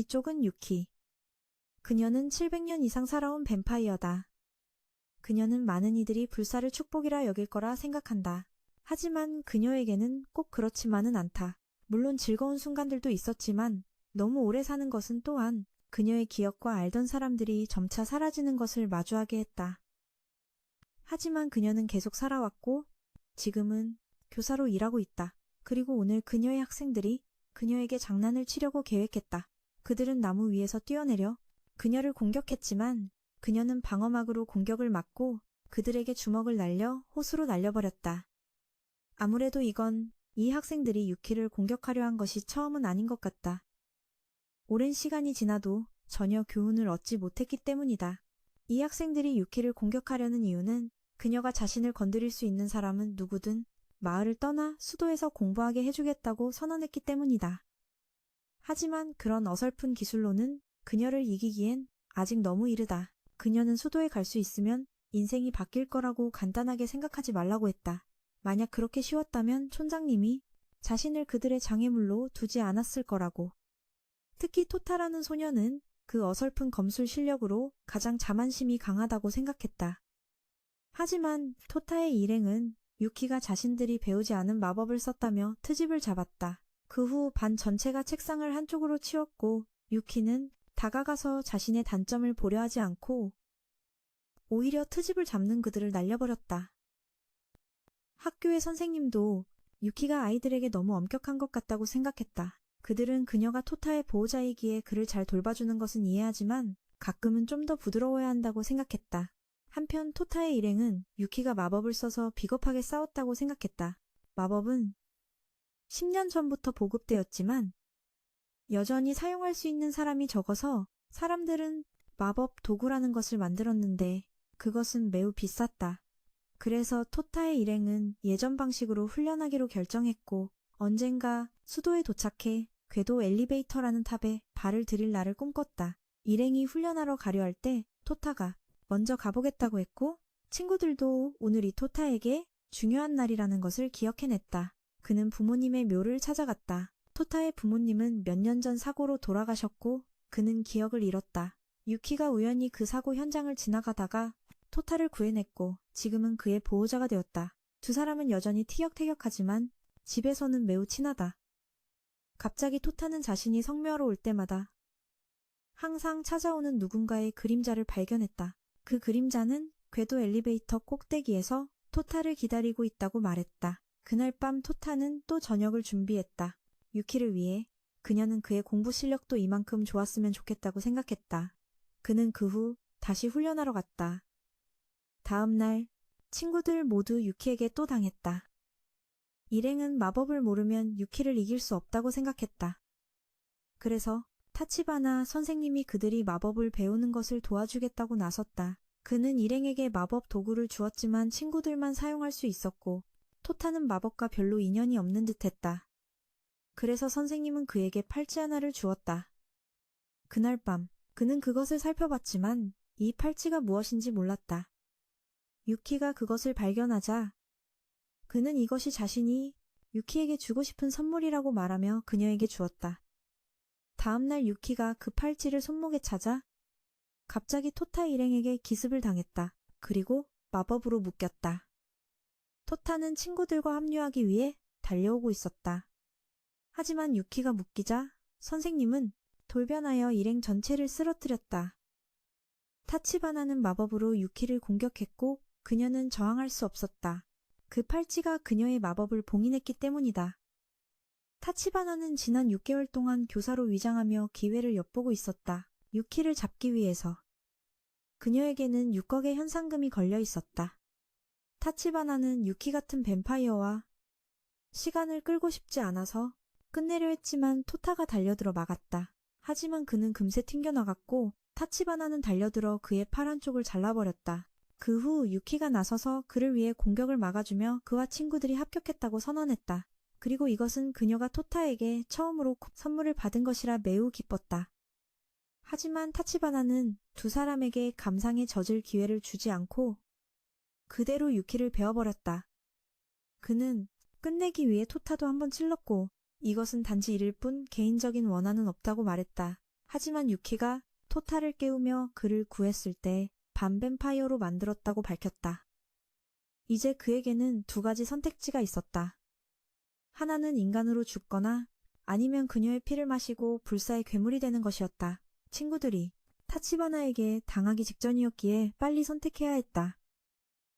이쪽은 유키. 그녀는 700년 이상 살아온 뱀파이어다. 그녀는 많은 이들이 불사를 축복이라 여길 거라 생각한다. 하지만 그녀에게는 꼭 그렇지만은 않다. 물론 즐거운 순간들도 있었지만 너무 오래 사는 것은 또한 그녀의 기억과 알던 사람들이 점차 사라지는 것을 마주하게 했다. 하지만 그녀는 계속 살아왔고 지금은 교사로 일하고 있다. 그리고 오늘 그녀의 학생들이 그녀에게 장난을 치려고 계획했다. 그들은 나무 위에서 뛰어내려 그녀를 공격했지만 그녀는 방어막으로 공격을 막고 그들에게 주먹을 날려 호수로 날려버렸다. 아무래도 이건 이 학생들이 유키를 공격하려 한 것이 처음은 아닌 것 같다. 오랜 시간이 지나도 전혀 교훈을 얻지 못했기 때문이다. 이 학생들이 유키를 공격하려는 이유는 그녀가 자신을 건드릴 수 있는 사람은 누구든 마을을 떠나 수도에서 공부하게 해주겠다고 선언했기 때문이다. 하지만 그런 어설픈 기술로는 그녀를 이기기엔 아직 너무 이르다. 그녀는 수도에 갈 수 있으면 인생이 바뀔 거라고 간단하게 생각하지 말라고 했다. 만약 그렇게 쉬웠다면 촌장님이 자신을 그들의 장애물로 두지 않았을 거라고. 특히 토타라는 소녀는 그 어설픈 검술 실력으로 가장 자만심이 강하다고 생각했다. 하지만 토타의 일행은 유키가 자신들이 배우지 않은 마법을 썼다며 트집을 잡았다. 그 후 반 전체가 책상을 한쪽으로 치웠고 유키는 다가가서 자신의 단점을 보려 하지 않고 오히려 트집을 잡는 그들을 날려버렸다. 학교의 선생님도 유키가 아이들에게 너무 엄격한 것 같다고 생각했다. 그들은 그녀가 토타의 보호자이기에 그를 잘 돌봐주는 것은 이해하지만 가끔은 좀 더 부드러워야 한다고 생각했다. 한편 토타의 일행은 유키가 마법을 써서 비겁하게 싸웠다고 생각했다. 마법은 10년 전부터 보급되었지만 여전히 사용할 수 있는 사람이 적어서 사람들은 마법 도구라는 것을 만들었는데 그것은 매우 비쌌다. 그래서 토타의 일행은 예전 방식으로 훈련하기로 결정했고 언젠가 수도에 도착해 궤도 엘리베이터라는 탑에 발을 들일 날을 꿈꿨다. 일행이 훈련하러 가려 할 때 토타가 먼저 가보겠다고 했고 친구들도 오늘 이 토타에게 중요한 날이라는 것을 기억해냈다. 그는 부모님의 묘를 찾아갔다. 토타의 부모님은 몇 년 전 사고로 돌아가셨고 그는 기억을 잃었다. 유키가 우연히 그 사고 현장을 지나가다가 토타를 구해냈고 지금은 그의 보호자가 되었다. 두 사람은 여전히 티격태격하지만 집에서는 매우 친하다. 갑자기 토타는 자신이 성묘하러 올 때마다 항상 찾아오는 누군가의 그림자를 발견했다. 그 그림자는 궤도 엘리베이터 꼭대기에서 토타를 기다리고 있다고 말했다. 그날 밤 토타는 또 저녁을 준비했다. 유키를 위해. 그녀는 그의 공부 실력도 이만큼 좋았으면 좋겠다고 생각했다. 그는 그 후 다시 훈련하러 갔다. 다음 날 친구들 모두 유키에게 또 당했다. 일행은 마법을 모르면 유키를 이길 수 없다고 생각했다. 그래서 타치바나 선생님이 그들이 마법을 배우는 것을 도와주겠다고 나섰다. 그는 일행에게 마법 도구를 주었지만 친구들만 사용할 수 있었고 토타는 마법과 별로 인연이 없는 듯했다. 그래서 선생님은 그에게 팔찌 하나를 주었다. 그날 밤 그는 그것을 살펴봤지만 이 팔찌가 무엇인지 몰랐다. 유키가 그것을 발견하자 그는 이것이 자신이 유키에게 주고 싶은 선물이라고 말하며 그녀에게 주었다. 다음날 유키가 그 팔찌를 손목에 차자 갑자기 토타 일행에게 기습을 당했다. 그리고 마법으로 묶였다. 토타는 친구들과 합류하기 위해 달려오고 있었다. 하지만 유키가 묶이자 선생님은 돌변하여 일행 전체를 쓰러뜨렸다. 타치바나는 마법으로 유키를 공격했고 그녀는 저항할 수 없었다. 그 팔찌가 그녀의 마법을 봉인했기 때문이다. 타치바나는 지난 6개월 동안 교사로 위장하며 기회를 엿보고 있었다. 유키를 잡기 위해서. 그녀에게는 6억의 현상금이 걸려 있었다. 타치바나는 유키 같은 뱀파이어와 시간을 끌고 싶지 않아서 끝내려 했지만 토타가 달려들어 막았다. 하지만 그는 금세 튕겨나갔고 타치바나는 달려들어 그의 팔 한쪽을 잘라버렸다. 그 후 유키가 나서서 그를 위해 공격을 막아주며 그와 친구들이 합격했다고 선언했다. 그리고 이것은 그녀가 토타에게 처음으로 선물을 받은 것이라 매우 기뻤다. 하지만 타치바나는 두 사람에게 감상에 젖을 기회를 주지 않고 그대로 유키를 베어버렸다. 그는 끝내기 위해 토타도 한번 찔렀고 이것은 단지 이를 뿐 개인적인 원한은 없다고 말했다. 하지만 유키가 토타를 깨우며 그를 구했을 때 반뱀파이어로 만들었다고 밝혔다. 이제 그에게는 두 가지 선택지가 있었다. 하나는 인간으로 죽거나 아니면 그녀의 피를 마시고 불사의 괴물이 되는 것이었다. 친구들이 타치바나에게 당하기 직전이었기에 빨리 선택해야 했다.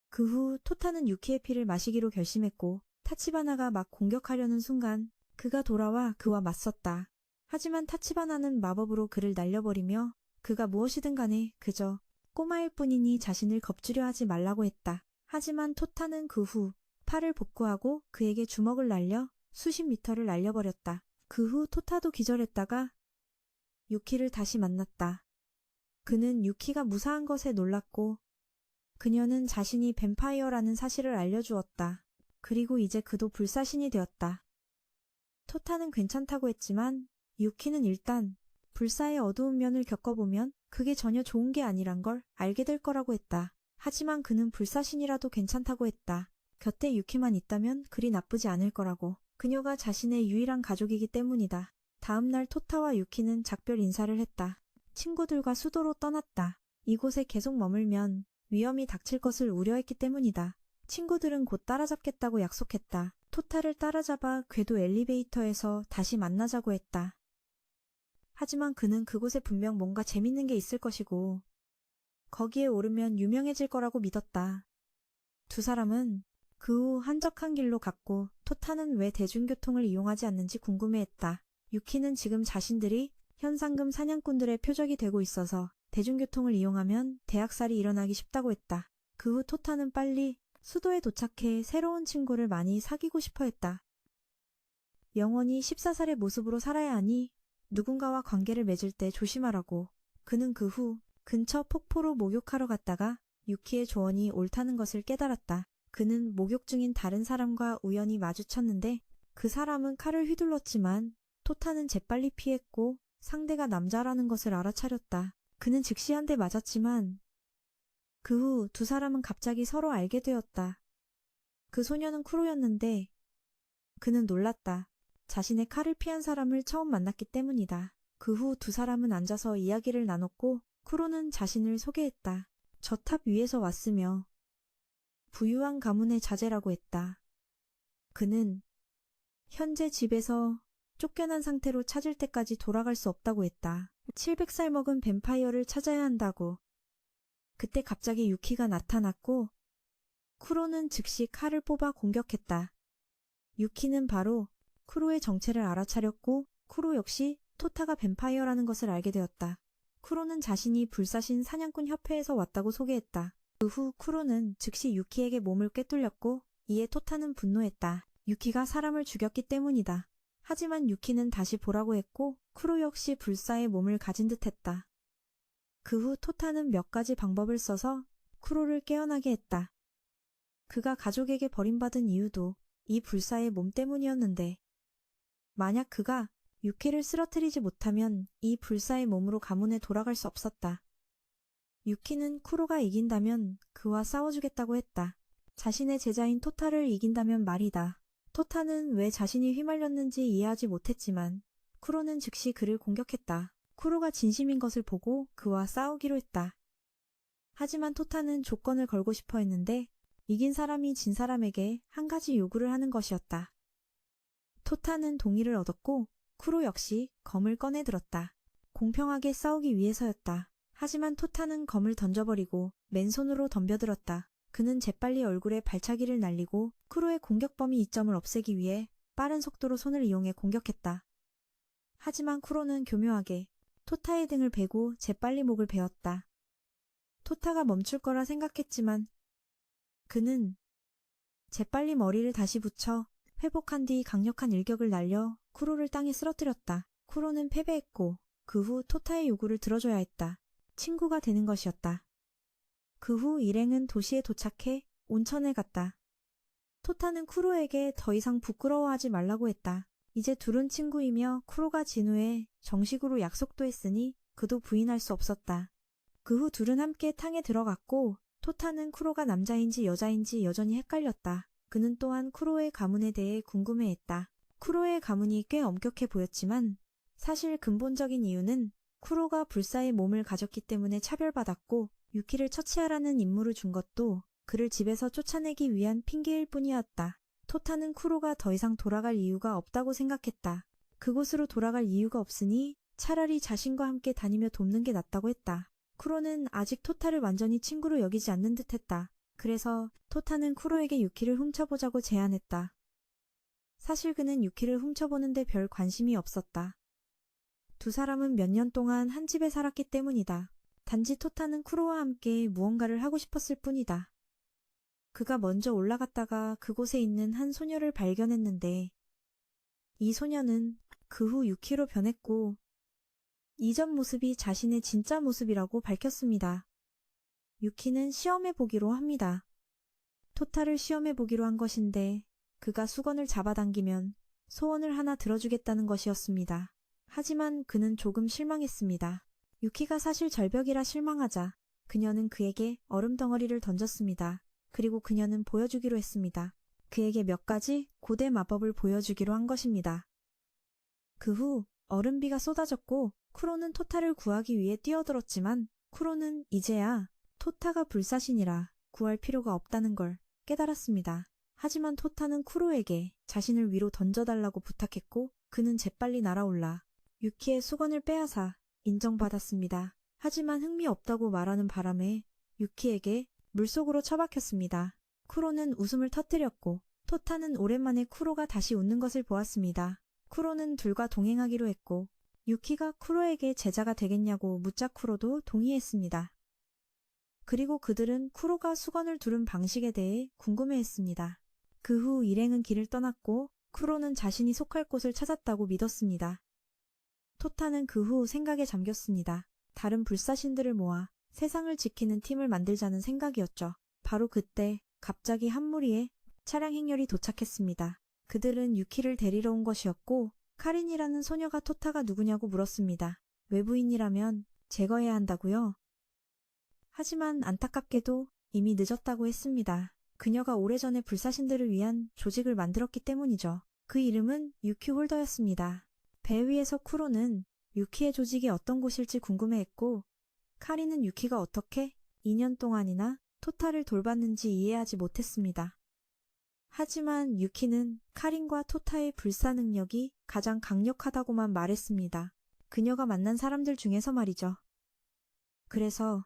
그 후 토타는 유키의 피를 마시기로 결심했고 타치바나가 막 공격하려는 순간 그가 돌아와 그와 맞섰다. 하지만 타치바나는 마법으로 그를 날려버리며 그가 무엇이든 간에 그저 꼬마일 뿐이니 자신을 겁주려 하지 말라고 했다. 하지만 토타는 그 후 팔을 복구하고 그에게 주먹을 날려 수십 미터를 날려버렸다. 그 후 토타도 기절했다가 유키를 다시 만났다. 그는 유키가 무사한 것에 놀랐고 그녀는 자신이 뱀파이어라는 사실을 알려주었다. 그리고 이제 그도 불사신이 되었다. 토타는 괜찮다고 했지만 유키는 일단 불사의 어두운 면을 겪어보면 그게 전혀 좋은 게 아니란 걸 알게 될 거라고 했다. 하지만 그는 불사신이라도 괜찮다고 했다. 곁에 유키만 있다면 그리 나쁘지 않을 거라고. 그녀가 자신의 유일한 가족이기 때문이다. 다음 날 토타와 유키는 작별 인사를 했다. 친구들과 수도로 떠났다. 이곳에 계속 머물면 위험이 닥칠 것을 우려했기 때문이다. 친구들은 곧 따라잡겠다고 약속했다. 토타를 따라잡아 궤도 엘리베이터에서 다시 만나자고 했다. 하지만 그는 그곳에 분명 뭔가 재밌는 게 있을 것이고 거기에 오르면 유명해질 거라고 믿었다. 두 사람은 그 후 한적한 길로 갔고 토타는 왜 대중교통을 이용하지 않는지 궁금해했다. 유키는 지금 자신들이 현상금 사냥꾼들의 표적이 되고 있어서 대중교통을 이용하면 대학살이 일어나기 쉽다고 했다. 그 후 토타는 빨리 수도에 도착해 새로운 친구를 많이 사귀고 싶어 했다. 영원히 14살의 모습으로 살아야 하니 누군가와 관계를 맺을 때 조심하라고. 그는 그 후 근처 폭포로 목욕하러 갔다가 유키의 조언이 옳다는 것을 깨달았다. 그는 목욕 중인 다른 사람과 우연히 마주쳤는데 그 사람은 칼을 휘둘렀지만 토타는 재빨리 피했고 상대가 남자라는 것을 알아차렸다. 그는 즉시 한 대 맞았지만 그 후 두 사람은 갑자기 서로 알게 되었다. 그 소녀는 쿠로였는데 그는 놀랐다. 자신의 칼을 피한 사람을 처음 만났기 때문이다. 그 후 두 사람은 앉아서 이야기를 나눴고 쿠로는 자신을 소개했다. 저 탑 위에서 왔으며 부유한 가문의 자제라고 했다. 그는 현재 집에서 쫓겨난 상태로 찾을 때까지 돌아갈 수 없다고 했다. 700살 먹은 뱀파이어를 찾아야 한다고. 그때 갑자기 유키가 나타났고 쿠로는 즉시 칼을 뽑아 공격했다. 유키는 바로 쿠로의 정체를 알아차렸고 쿠로 역시 토타가 뱀파이어라는 것을 알게 되었다. 쿠로는 자신이 불사신 사냥꾼 협회에서 왔다고 소개했다. 그 후 쿠로는 즉시 유키에게 몸을 꿰뚫렸고 이에 토타는 분노했다. 유키가 사람을 죽였기 때문이다. 하지만 유키는 다시 보라고 했고 쿠로 역시 불사의 몸을 가진 듯했다. 그 후 토타는 몇 가지 방법을 써서 쿠로를 깨어나게 했다. 그가 가족에게 버림받은 이유도 이 불사의 몸 때문이었는데 만약 그가 유키를 쓰러뜨리지 못하면 이 불사의 몸으로 가문에 돌아갈 수 없었다. 유키는 쿠로가 이긴다면 그와 싸워주겠다고 했다. 자신의 제자인 토타를 이긴다면 말이다. 토타는 왜 자신이 휘말렸는지 이해하지 못했지만 쿠로는 즉시 그를 공격했다. 쿠로가 진심인 것을 보고 그와 싸우기로 했다. 하지만 토타는 조건을 걸고 싶어 했는데 이긴 사람이 진 사람에게 한 가지 요구를 하는 것이었다. 토타는 동의를 얻었고 쿠로 역시 검을 꺼내들었다. 공평하게 싸우기 위해서였다. 하지만 토타는 검을 던져버리고 맨손으로 덤벼들었다. 그는 재빨리 얼굴에 발차기를 날리고 쿠로의 공격 범위 이점을 없애기 위해 빠른 속도로 손을 이용해 공격했다. 하지만 쿠로는 교묘하게 토타의 등을 베고 재빨리 목을 베었다. 토타가 멈출 거라 생각했지만 그는 재빨리 머리를 다시 붙여 회복한 뒤 강력한 일격을 날려 쿠로를 땅에 쓰러뜨렸다. 쿠로는 패배했고 그 후 토타의 요구를 들어줘야 했다. 친구가 되는 것이었다. 그 후 일행은 도시에 도착해 온천에 갔다. 토타는 쿠로에게 더 이상 부끄러워하지 말라고 했다. 이제 둘은 친구이며 쿠로가 진 후에 정식으로 약속도 했으니 그도 부인할 수 없었다. 그 후 둘은 함께 탕에 들어갔고 토타는 쿠로가 남자인지 여자인지 여전히 헷갈렸다. 그는 또한 쿠로의 가문에 대해 궁금해했다. 쿠로의 가문이 꽤 엄격해 보였지만 사실 근본적인 이유는 쿠로가 불사의 몸을 가졌기 때문에 차별받았고 유키를 처치하라는 임무를 준 것도 그를 집에서 쫓아내기 위한 핑계일 뿐이었다. 토타는 쿠로가 더 이상 돌아갈 이유가 없다고 생각했다. 그곳으로 돌아갈 이유가 없으니 차라리 자신과 함께 다니며 돕는 게 낫다고 했다. 쿠로는 아직 토타를 완전히 친구로 여기지 않는 듯했다. 그래서 토타는 쿠로에게 유키를 훔쳐보자고 제안했다. 사실 그는 유키를 훔쳐보는데 별 관심이 없었다. 두 사람은 몇 년 동안 한 집에 살았기 때문이다. 단지 토타는 쿠로와 함께 무언가를 하고 싶었을 뿐이다. 그가 먼저 올라갔다가 그곳에 있는 한 소녀를 발견했는데 이 소녀는 그 후 유키로 변했고 이전 모습이 자신의 진짜 모습이라고 밝혔습니다. 유키는 시험해보기로 합니다. 토타를 시험해보기로 한 것인데 그가 수건을 잡아당기면 소원을 하나 들어주겠다는 것이었습니다. 하지만 그는 조금 실망했습니다. 유키가 사실 절벽이라 실망하자 그녀는 그에게 얼음 덩어리를 던졌습니다. 그리고 그녀는 보여주기로 했습니다. 그에게 몇 가지 고대 마법을 보여주기로 한 것입니다. 그 후 얼음비가 쏟아졌고 쿠로는 토타를 구하기 위해 뛰어들었지만 쿠로는 이제야 토타가 불사신이라 구할 필요가 없다는 걸 깨달았습니다. 하지만 토타는 쿠로에게 자신을 위로 던져달라고 부탁했고 그는 재빨리 날아올라 유키의 수건을 빼앗아 인정받았습니다. 하지만 흥미없다고 말하는 바람에 유키에게 물속으로 처박혔습니다. 쿠로는 웃음을 터뜨렸고 토타는 오랜만에 쿠로가 다시 웃는 것을 보았습니다. 쿠로는 둘과 동행하기로 했고 유키가 쿠로에게 제자가 되겠냐고 묻자 쿠로도 동의했습니다. 그리고 그들은 쿠로가 수건을 두른 방식에 대해 궁금해했습니다. 그 후 일행은 길을 떠났고 쿠로는 자신이 속할 곳을 찾았다고 믿었습니다. 토타는 그 후 생각에 잠겼습니다. 다른 불사신들을 모아 세상을 지키는 팀을 만들자는 생각이었죠. 바로 그때 갑자기 한 무리의 차량 행렬이 도착했습니다. 그들은 유키를 데리러 온 것이었고 카린이라는 소녀가 토타가 누구냐고 물었습니다. 외부인이라면 제거해야 한다고요? 하지만 안타깝게도 이미 늦었다고 했습니다. 그녀가 오래전에 불사신들을 위한 조직을 만들었기 때문이죠. 그 이름은 유키 홀더였습니다. 배 위에서 쿠로는 유키의 조직이 어떤 곳일지 궁금해했고 카린은 유키가 어떻게 2년 동안이나 토타를 돌봤는지 이해하지 못했습니다. 하지만 유키는 카린과 토타의 불사 능력이 가장 강력하다고만 말했습니다. 그녀가 만난 사람들 중에서 말이죠. 그래서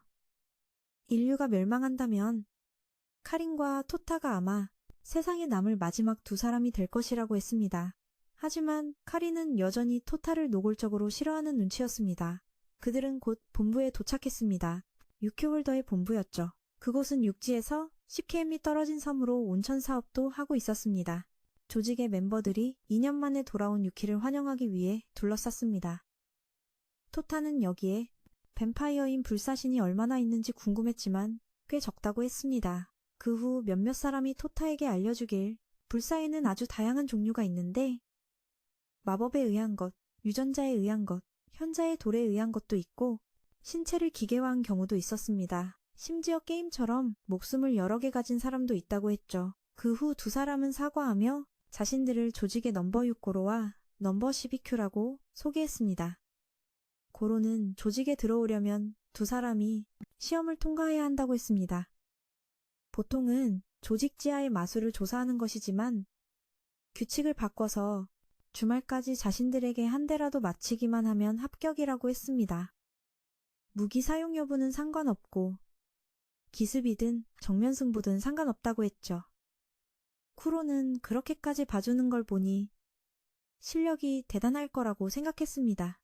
인류가 멸망한다면 카린과 토타가 아마 세상에 남을 마지막 두 사람이 될 것이라고 했습니다. 하지만 카린은 여전히 토타를 노골적으로 싫어하는 눈치였습니다. 그들은 곧 본부에 도착했습니다. 유키 홀더의 본부였죠. 그곳은 육지에서 10km 떨어진 섬으로 온천 사업도 하고 있었습니다. 조직의 멤버들이 2년 만에 돌아온 유키를 환영하기 위해 둘러쌌습니다. 토타는 여기에 뱀파이어인 불사신이 얼마나 있는지 궁금했지만 꽤 적다고 했습니다. 그 후 몇몇 사람이 토타에게 알려주길 불사에는 아주 다양한 종류가 있는데 마법에 의한 것, 유전자에 의한 것, 현자의 돌에 의한 것도 있고 신체를 기계화한 경우도 있었습니다. 심지어 게임처럼 목숨을 여러 개 가진 사람도 있다고 했죠. 그 후 두 사람은 사과하며 자신들을 조직의 넘버 6 고로와 넘버 12Q라고 소개했습니다. 고로는 조직에 들어오려면 두 사람이 시험을 통과해야 한다고 했습니다. 보통은 조직 지하의 마술을 조사하는 것이지만 규칙을 바꿔서 주말까지 자신들에게 한 대라도 맞히기만 하면 합격이라고 했습니다. 무기 사용 여부는 상관없고 기습이든 정면 승부든 상관없다고 했죠. 쿠로는 그렇게까지 봐주는 걸 보니 실력이 대단할 거라고 생각했습니다.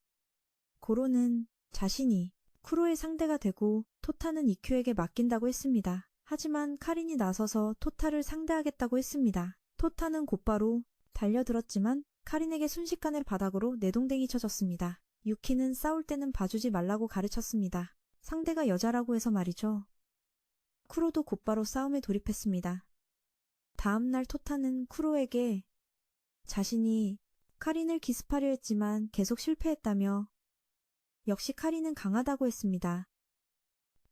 고로는 자신이 쿠로의 상대가 되고 토타는 이큐에게 맡긴다고 했습니다. 하지만 카린이 나서서 토타를 상대하겠다고 했습니다. 토타는 곧바로 달려들었지만 카린에게 순식간에 바닥으로 내동댕이 쳐졌습니다. 유키는 싸울 때는 봐주지 말라고 가르쳤습니다. 상대가 여자라고 해서 말이죠. 쿠로도 곧바로 싸움에 돌입했습니다. 다음날 토타는 쿠로에게 자신이 카린을 기습하려 했지만 계속 실패했다며 역시 카린은 강하다고 했습니다.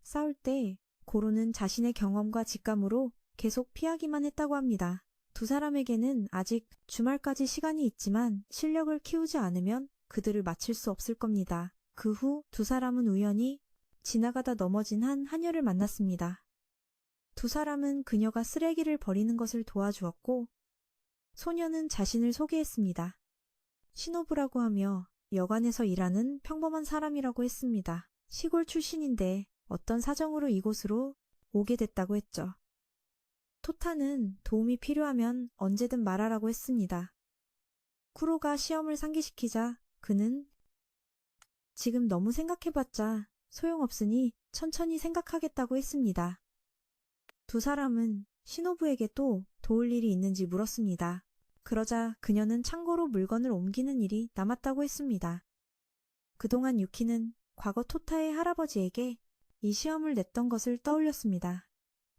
싸울 때 고로는 자신의 경험과 직감으로 계속 피하기만 했다고 합니다. 두 사람에게는 아직 주말까지 시간이 있지만 실력을 키우지 않으면 그들을 맞힐 수 없을 겁니다. 그 후 두 사람은 우연히 지나가다 넘어진 한 하녀를 만났습니다. 두 사람은 그녀가 쓰레기를 버리는 것을 도와주었고 소녀는 자신을 소개했습니다. 신호부라고 하며 여관에서 일하는 평범한 사람이라고 했습니다. 시골 출신인데 어떤 사정으로 이곳으로 오게 됐다고 했죠. 토타는 도움이 필요하면 언제든 말하라고 했습니다. 쿠로가 시험을 상기시키자 그는 지금 너무 생각해봤자 소용없으니 천천히 생각하겠다고 했습니다. 두 사람은 신호부에게 또 도울 일이 있는지 물었습니다. 그러자 그녀는 창고로 물건을 옮기는 일이 남았다고 했습니다. 그동안 유키는 과거 토타의 할아버지에게 이 시험을 냈던 것을 떠올렸습니다.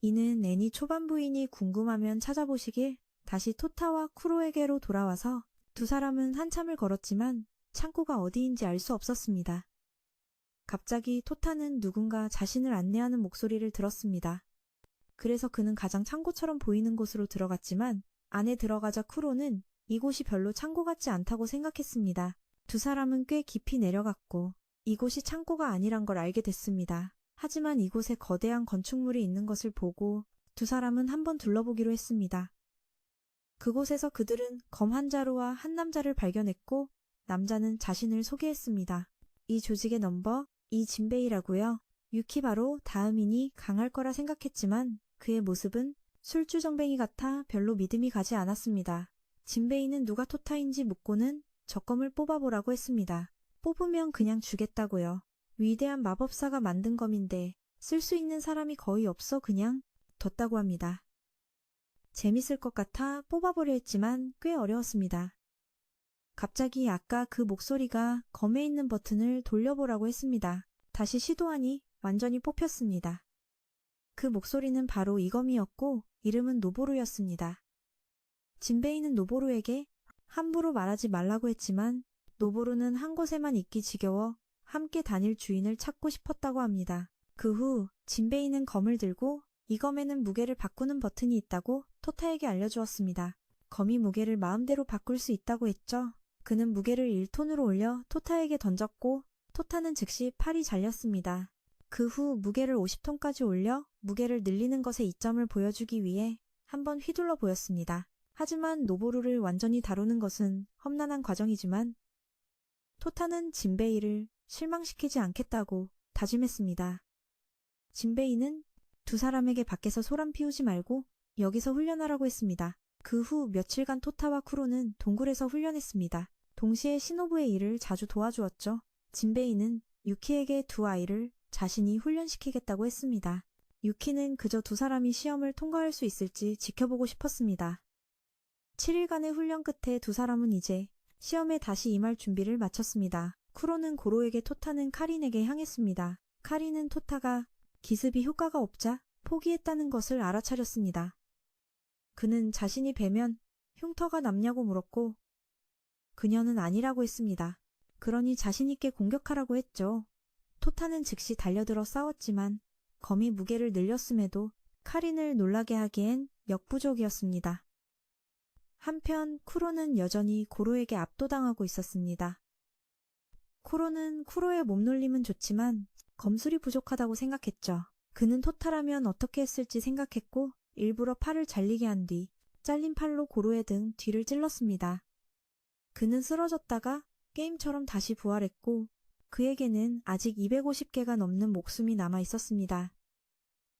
이는 애니 초반 부인이 궁금하면 찾아보시길 다시 토타와 쿠로에게로 돌아와서 두 사람은 한참을 걸었지만 창고가 어디인지 알 수 없었습니다. 갑자기 토타는 누군가 자신을 안내하는 목소리를 들었습니다. 그래서 그는 가장 창고처럼 보이는 곳으로 들어갔지만 안에 들어가자 쿠로는 이곳이 별로 창고 같지 않다고 생각했습니다. 두 사람은 꽤 깊이 내려갔고 이곳이 창고가 아니란 걸 알게 됐습니다. 하지만 이곳에 거대한 건축물이 있는 것을 보고 두 사람은 한번 둘러보기로 했습니다. 그곳에서 그들은 검 한 자루와 한 남자를 발견했고 남자는 자신을 소개했습니다. 이 조직의 넘버 이 진베이라고요. 유키 바로 다음이니 강할 거라 생각했지만 그의 모습은 술주정뱅이 같아 별로 믿음이 가지 않았습니다. 진베이는 누가 토타인지 묻고는 적검을 뽑아보라고 했습니다. 뽑으면 그냥 주겠다고요. 위대한 마법사가 만든 검인데 쓸 수 있는 사람이 거의 없어 그냥 뒀다고 합니다. 재밌을 것 같아 뽑아보려 했지만 꽤 어려웠습니다. 갑자기 아까 그 목소리가 검에 있는 버튼을 돌려보라고 했습니다. 다시 시도하니 완전히 뽑혔습니다. 그 목소리는 바로 이 검이었고 이름은 노보루였습니다. 진베이는 노보루에게 함부로 말하지 말라고 했지만 노보루는 한 곳에만 있기 지겨워 함께 다닐 주인을 찾고 싶었다고 합니다. 그 후 진베이는 검을 들고 이 검에는 무게를 바꾸는 버튼이 있다고 토타에게 알려주었습니다. 검이 무게를 마음대로 바꿀 수 있다고 했죠. 그는 무게를 1톤으로 올려 토타에게 던졌고 토타는 즉시 팔이 잘렸습니다. 그 후 무게를 50톤까지 올려 무게를 늘리는 것에 이점을 보여주기 위해 한번 휘둘러 보였습니다. 하지만 노보루를 완전히 다루는 것은 험난한 과정이지만 토타는 진베이를 실망시키지 않겠다고 다짐했습니다. 진베이는 두 사람에게 밖에서 소란 피우지 말고 여기서 훈련하라고 했습니다. 그 후 며칠간 토타와 쿠로는 동굴에서 훈련했습니다. 동시에 신호부의 일을 자주 도와주었죠. 진베이는 유키에게 두 아이를 자신이 훈련시키겠다고 했습니다. 유키는 그저 두 사람이 시험을 통과할 수 있을지 지켜보고 싶었습니다. 7일간의 훈련 끝에 두 사람은 이제 시험에 다시 임할 준비를 마쳤습니다. 쿠로는 고로에게 토타는 카린에게 향했습니다. 카린은 토타가 기습이 효과가 없자 포기했다는 것을 알아차렸습니다. 그는 자신이 배면 흉터가 남냐고 물었고 그녀는 아니라고 했습니다. 그러니 자신있게 공격하라고 했죠. 토타는 즉시 달려들어 싸웠지만 검이 무게를 늘렸음에도 카린을 놀라게 하기엔 역부족이었습니다. 한편 쿠로는 여전히 고로에게 압도당하고 있었습니다. 쿠로는 쿠로의 몸놀림은 좋지만 검술이 부족하다고 생각했죠. 그는 토타라면 어떻게 했을지 생각했고 일부러 팔을 잘리게 한 뒤 잘린 팔로 고로의 등 뒤를 찔렀습니다. 그는 쓰러졌다가 게임처럼 다시 부활했고 그에게는 아직 250개가 넘는 목숨이 남아 있었습니다.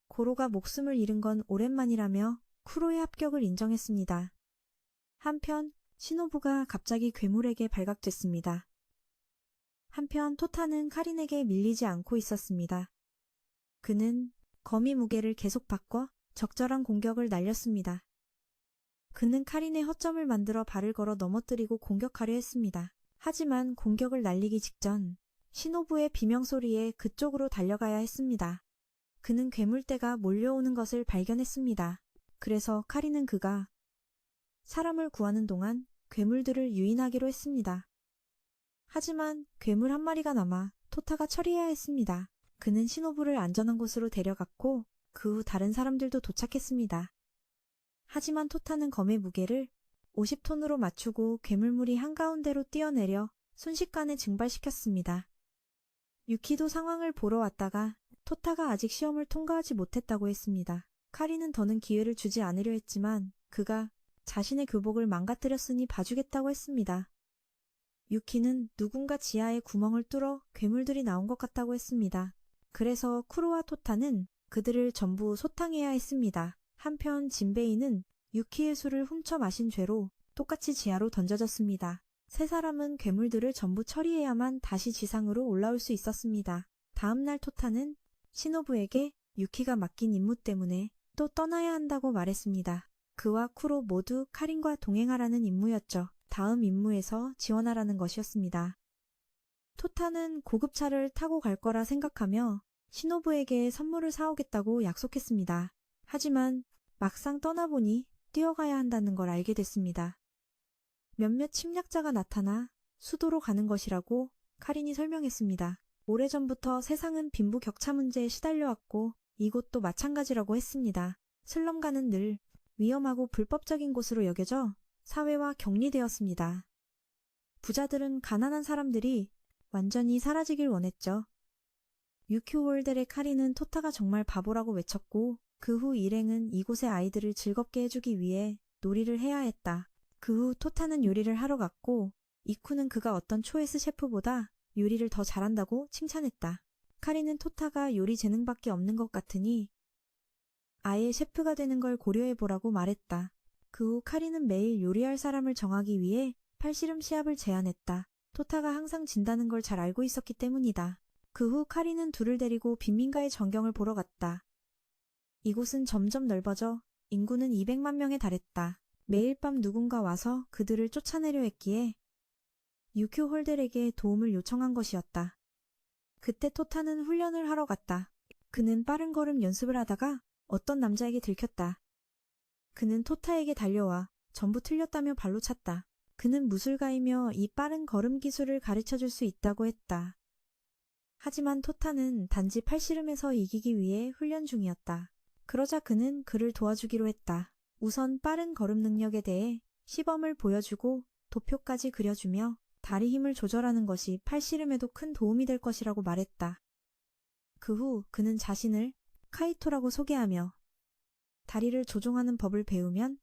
고로가 목숨을 잃은 건 오랜만이라며 쿠로의 합격을 인정했습니다. 한편 신호부가 갑자기 괴물에게 발각됐습니다. 한편 토타는 카린에게 밀리지 않고 있었습니다. 그는 거미 무게를 계속 바꿔 적절한 공격을 날렸습니다. 그는 카린의 허점을 만들어 발을 걸어 넘어뜨리고 공격하려 했습니다. 하지만 공격을 날리기 직전 신호부의 비명소리에 그쪽으로 달려가야 했습니다. 그는 괴물떼가 몰려오는 것을 발견했습니다. 그래서 카린은 그가 사람을 구하는 동안 괴물들을 유인하기로 했습니다. 하지만 괴물 한 마리가 남아 토타가 처리해야 했습니다. 그는 신호부를 안전한 곳으로 데려갔고 그 후 다른 사람들도 도착했습니다. 하지만 토타는 검의 무게를 50톤으로 맞추고 괴물물이 한가운데로 뛰어내려 순식간에 증발시켰습니다. 유키도 상황을 보러 왔다가 토타가 아직 시험을 통과하지 못했다고 했습니다. 카리는 더는 기회를 주지 않으려 했지만 그가 자신의 교복을 망가뜨렸으니 봐주겠다고 했습니다. 유키는 누군가 지하에 구멍을 뚫어 괴물들이 나온 것 같다고 했습니다. 그래서 쿠로와 토타는 그들을 전부 소탕해야 했습니다. 한편 진베이는 유키의 술을 훔쳐 마신 죄로 똑같이 지하로 던져졌습니다. 세 사람은 괴물들을 전부 처리해야만 다시 지상으로 올라올 수 있었습니다. 다음날 토타는 시노부에게 유키가 맡긴 임무 때문에 또 떠나야 한다고 말했습니다. 그와 쿠로 모두 카린과 동행하라는 임무였죠. 다음 임무에서 지원하라는 것이었습니다. 토타는 고급차를 타고 갈 거라 생각하며 시노부에게 선물을 사오겠다고 약속했습니다. 하지만 막상 떠나보니 뛰어가야 한다는 걸 알게 됐습니다. 몇몇 침략자가 나타나 수도로 가는 것이라고 카린이 설명했습니다. 오래전부터 세상은 빈부격차 문제에 시달려왔고 이곳도 마찬가지라고 했습니다. 슬럼가는 늘 위험하고 불법적인 곳으로 여겨져 사회와 격리되었습니다. 부자들은 가난한 사람들이 완전히 사라지길 원했죠. 유키홀델의 카리는 토타가 정말 바보라고 외쳤고 그 후 일행은 이곳의 아이들을 즐겁게 해주기 위해 놀이를 해야 했다. 그 후 토타는 요리를 하러 갔고 이쿠는 그가 어떤 초에스 셰프보다 요리를 더 잘한다고 칭찬했다. 카리는 토타가 요리 재능밖에 없는 것 같으니 아예 셰프가 되는 걸 고려해보라고 말했다. 그 후 카리는 매일 요리할 사람을 정하기 위해 팔씨름 시합을 제안했다. 토타가 항상 진다는 걸 잘 알고 있었기 때문이다. 그 후 카리는 둘을 데리고 빈민가의 전경을 보러 갔다. 이곳은 점점 넓어져 인구는 200만 명에 달했다. 매일 밤 누군가 와서 그들을 쫓아내려 했기에 유큐 홀델에게 도움을 요청한 것이었다. 그때 토타는 훈련을 하러 갔다. 그는 빠른 걸음 연습을 하다가 어떤 남자에게 들켰다. 그는 토타에게 달려와 전부 틀렸다며 발로 찼다. 그는 무술가이며 이 빠른 걸음 기술을 가르쳐줄 수 있다고 했다. 하지만 토타는 단지 팔씨름에서 이기기 위해 훈련 중이었다. 그러자 그는 그를 도와주기로 했다. 우선 빠른 걸음 능력에 대해 시범을 보여주고 도표까지 그려주며 다리 힘을 조절하는 것이 팔씨름에도 큰 도움이 될 것이라고 말했다. 그 후 그는 자신을 카이토라고 소개하며 다리를 조종하는 법을 배우면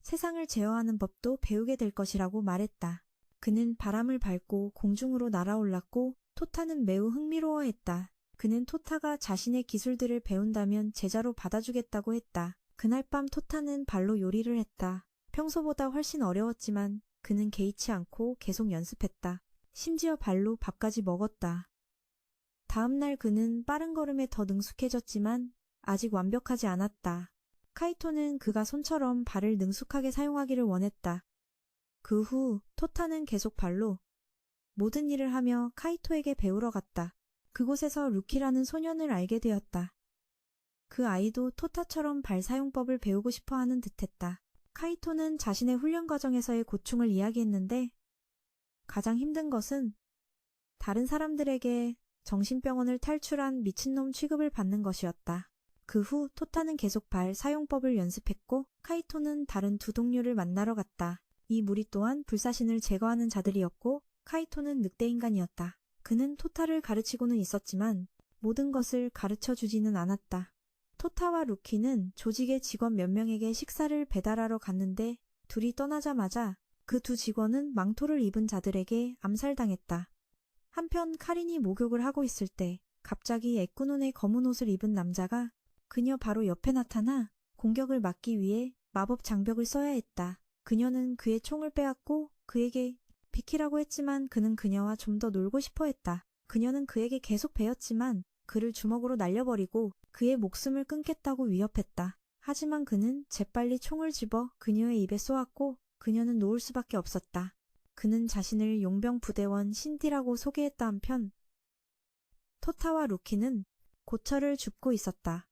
세상을 제어하는 법도 배우게 될 것이라고 말했다. 그는 바람을 밟고 공중으로 날아올랐고 토타는 매우 흥미로워했다. 그는 토타가 자신의 기술들을 배운다면 제자로 받아주겠다고 했다. 그날 밤 토타는 발로 요리를 했다. 평소보다 훨씬 어려웠지만 그는 개의치 않고 계속 연습했다. 심지어 발로 밥까지 먹었다. 다음날 그는 빠른 걸음에 더 능숙해졌지만 아직 완벽하지 않았다. 카이토는 그가 손처럼 발을 능숙하게 사용하기를 원했다. 그 후 토타는 계속 발로 모든 일을 하며 카이토에게 배우러 갔다. 그곳에서 루키라는 소년을 알게 되었다. 그 아이도 토타처럼 발 사용법을 배우고 싶어 하는 듯했다. 카이토는 자신의 훈련 과정에서의 고충을 이야기했는데 가장 힘든 것은 다른 사람들에게 정신병원을 탈출한 미친놈 취급을 받는 것이었다. 그 후 토타는 계속 발 사용법을 연습했고 카이토는 다른 두 동료를 만나러 갔다. 이 무리 또한 불사신을 제거하는 자들이었고 카이토는 늑대인간이었다. 그는 토타를 가르치고는 있었지만 모든 것을 가르쳐주지는 않았다. 토타와 루키는 조직의 직원 몇 명에게 식사를 배달하러 갔는데 둘이 떠나자마자 그 두 직원은 망토를 입은 자들에게 암살당했다. 한편 카린이 목욕을 하고 있을 때 갑자기 애꾸눈의 검은 옷을 입은 남자가 그녀 바로 옆에 나타나 공격을 막기 위해 마법 장벽을 써야 했다. 그녀는 그의 총을 빼앗고 그에게 비키라고 했지만 그는 그녀와 좀 더 놀고 싶어 했다. 그녀는 그에게 계속 베었지만 그를 주먹으로 날려버리고 그의 목숨을 끊겠다고 위협했다. 하지만 그는 재빨리 총을 집어 그녀의 입에 쏘았고 그녀는 놓을 수밖에 없었다. 그는 자신을 용병 부대원 신디라고 소개했다 한편 토타와 루키는 고철을 줍고 있었다.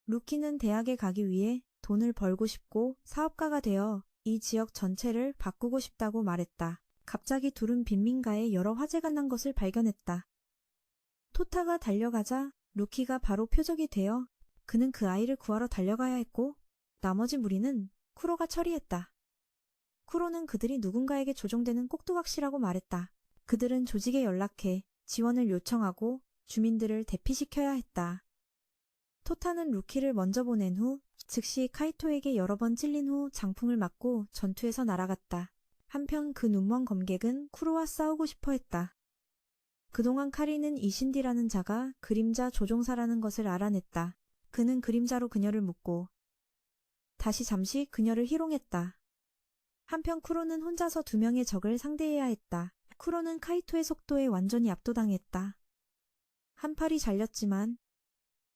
루키는 대학에 가기 위해 돈을 벌고 싶고 사업가가 되어 이 지역 전체를 바꾸고 싶다고 말했다. 갑자기 둘은 빈민가에 여러 화재가 난 것을 발견했다. 토타가 달려가자 루키가 바로 표적이 되어 그는 그 아이를 구하러 달려가야 했고 나머지 무리는 쿠로가 처리했다. 쿠로는 그들이 누군가에게 조종되는 꼭두각시라고 말했다. 그들은 조직에 연락해 지원을 요청하고 주민들을 대피시켜야 했다. 토타는 루키를 먼저 보낸 후 즉시 카이토에게 여러 번 찔린 후 장풍을 맞고 전투에서 날아갔다. 한편 그 눈먼 검객은 쿠로와 싸우고 싶어 했다. 그동안 카리는 이신디라는 자가 그림자 조종사라는 것을 알아냈다. 그는 그림자로 그녀를 묶고 다시 잠시 그녀를 희롱했다. 한편 쿠로는 혼자서 2명의 적을 상대해야 했다. 쿠로는 카이토의 속도에 완전히 압도당했다. 한 팔이 잘렸지만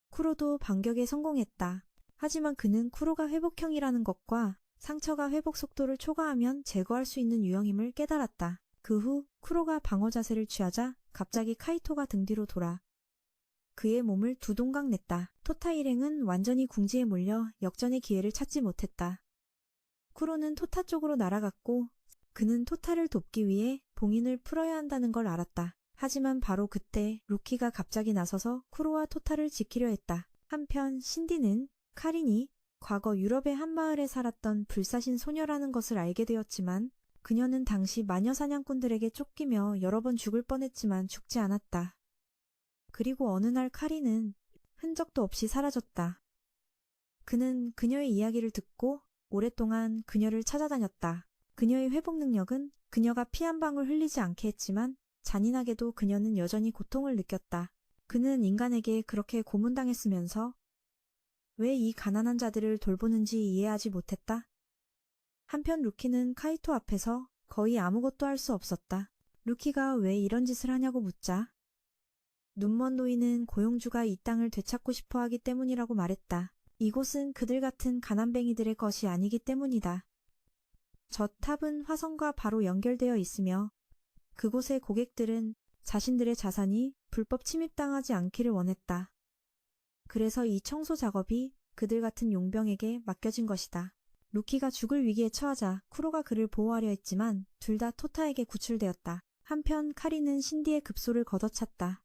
쿠로도 반격에 성공했다. 하지만 그는 쿠로가 회복형이라는 것과 상처가 회복 속도를 초과하면 제거할 수 있는 유형임을 깨달았다. 그 후 쿠로가 방어 자세를 취하자 갑자기 카이토가 등 뒤로 돌아 그의 몸을 두 동강 냈다. 토타 일행은 완전히 궁지에 몰려 역전의 기회를 찾지 못했다. 쿠로는 토타 쪽으로 날아갔고 그는 토타를 돕기 위해 봉인을 풀어야 한다는 걸 알았다. 하지만 바로 그때 루키가 갑자기 나서서 쿠로와 토타를 지키려 했다. 한편 신디는 카린이 과거 유럽의 한 마을에 살았던 불사신 소녀라는 것을 알게 되었지만 그녀는 당시 마녀 사냥꾼들에게 쫓기며 여러 번 죽을 뻔했지만 죽지 않았다. 그리고 어느 날 카린은 흔적도 없이 사라졌다. 그는 그녀의 이야기를 듣고 오랫동안 그녀를 찾아다녔다. 그녀의 회복 능력은 그녀가 피 한 방울 흘리지 않게 했지만 잔인하게도 그녀는 여전히 고통을 느꼈다. 그는 인간에게 그렇게 고문당했으면서 왜 이 가난한 자들을 돌보는지 이해하지 못했다. 한편 루키는 카이토 앞에서 거의 아무것도 할 수 없었다. 루키가 왜 이런 짓을 하냐고 묻자 눈먼 노인은 고용주가 이 땅을 되찾고 싶어 하기 때문이라고 말했다. 이곳은 그들 같은 가난뱅이들의 것이 아니기 때문이다. 저 탑은 화성과 바로 연결되어 있으며 그곳의 고객들은 자신들의 자산이 불법 침입당하지 않기를 원했다. 그래서 이 청소 작업이 그들 같은 용병에게 맡겨진 것이다. 루키가 죽을 위기에 처하자 쿠로가 그를 보호하려 했지만 둘 다 토타에게 구출되었다. 한편 카리는 신디의 급소를 걷어찼다.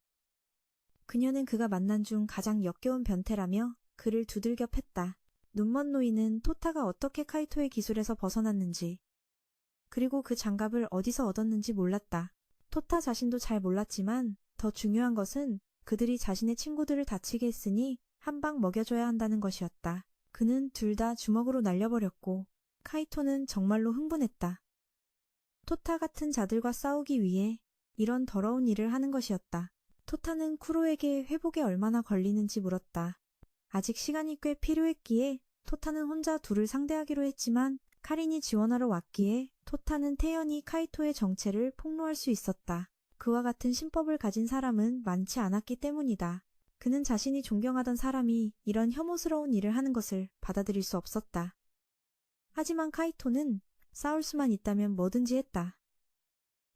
그녀는 그가 만난 중 가장 역겨운 변태라며 그를 두들겨 팼다. 눈먼 노인은 토타가 어떻게 카이토의 기술에서 벗어났는지 그리고 그 장갑을 어디서 얻었는지 몰랐다. 토타 자신도 잘 몰랐지만 더 중요한 것은 그들이 자신의 친구들을 다치게 했으니 한 방 먹여줘야 한다는 것이었다. 그는 둘 다 주먹으로 날려버렸고 카이토는 정말로 흥분했다. 토타 같은 자들과 싸우기 위해 이런 더러운 일을 하는 것이었다. 토타는 쿠로에게 회복에 얼마나 걸리는지 물었다. 아직 시간이 꽤 필요했기에 토타는 혼자 둘을 상대하기로 했지만 카린이 지원하러 왔기에 토타는 태연히 카이토의 정체를 폭로할 수 있었다. 그와 같은 신법을 가진 사람은 많지 않았기 때문이다. 그는 자신이 존경하던 사람이 이런 혐오스러운 일을 하는 것을 받아들일 수 없었다. 하지만 카이토는 싸울 수만 있다면 뭐든지 했다.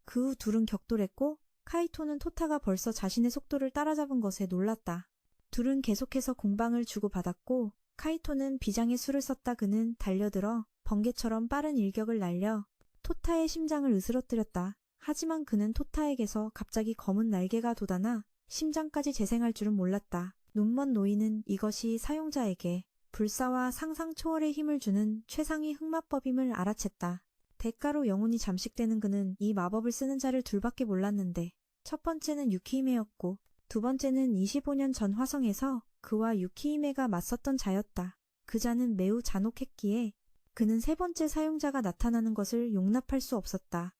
그 후 둘은 격돌했고 카이토는 토타가 벌써 자신의 속도를 따라잡은 것에 놀랐다. 둘은 계속해서 공방을 주고받았고 카이토는 비장의 수를 썼다. 그는 달려들어 번개처럼 빠른 일격을 날려 토타의 심장을 으스러뜨렸다. 하지만 그는 토타에게서 갑자기 검은 날개가 돋아나 심장까지 재생할 줄은 몰랐다. 눈먼 노인은 이것이 사용자에게 불사와 상상 초월의 힘을 주는 최상위 흑마법임을 알아챘다. 대가로 영혼이 잠식되는 그는 이 마법을 쓰는 자를 둘밖에 몰랐는데 첫 번째는 유키히메였고 두 번째는 25년 전 화성에서 그와 유키히메가 맞섰던 자였다. 그 자는 매우 잔혹했기에 그는 세 번째 사용자가 나타나는 것을 용납할 수 없었다.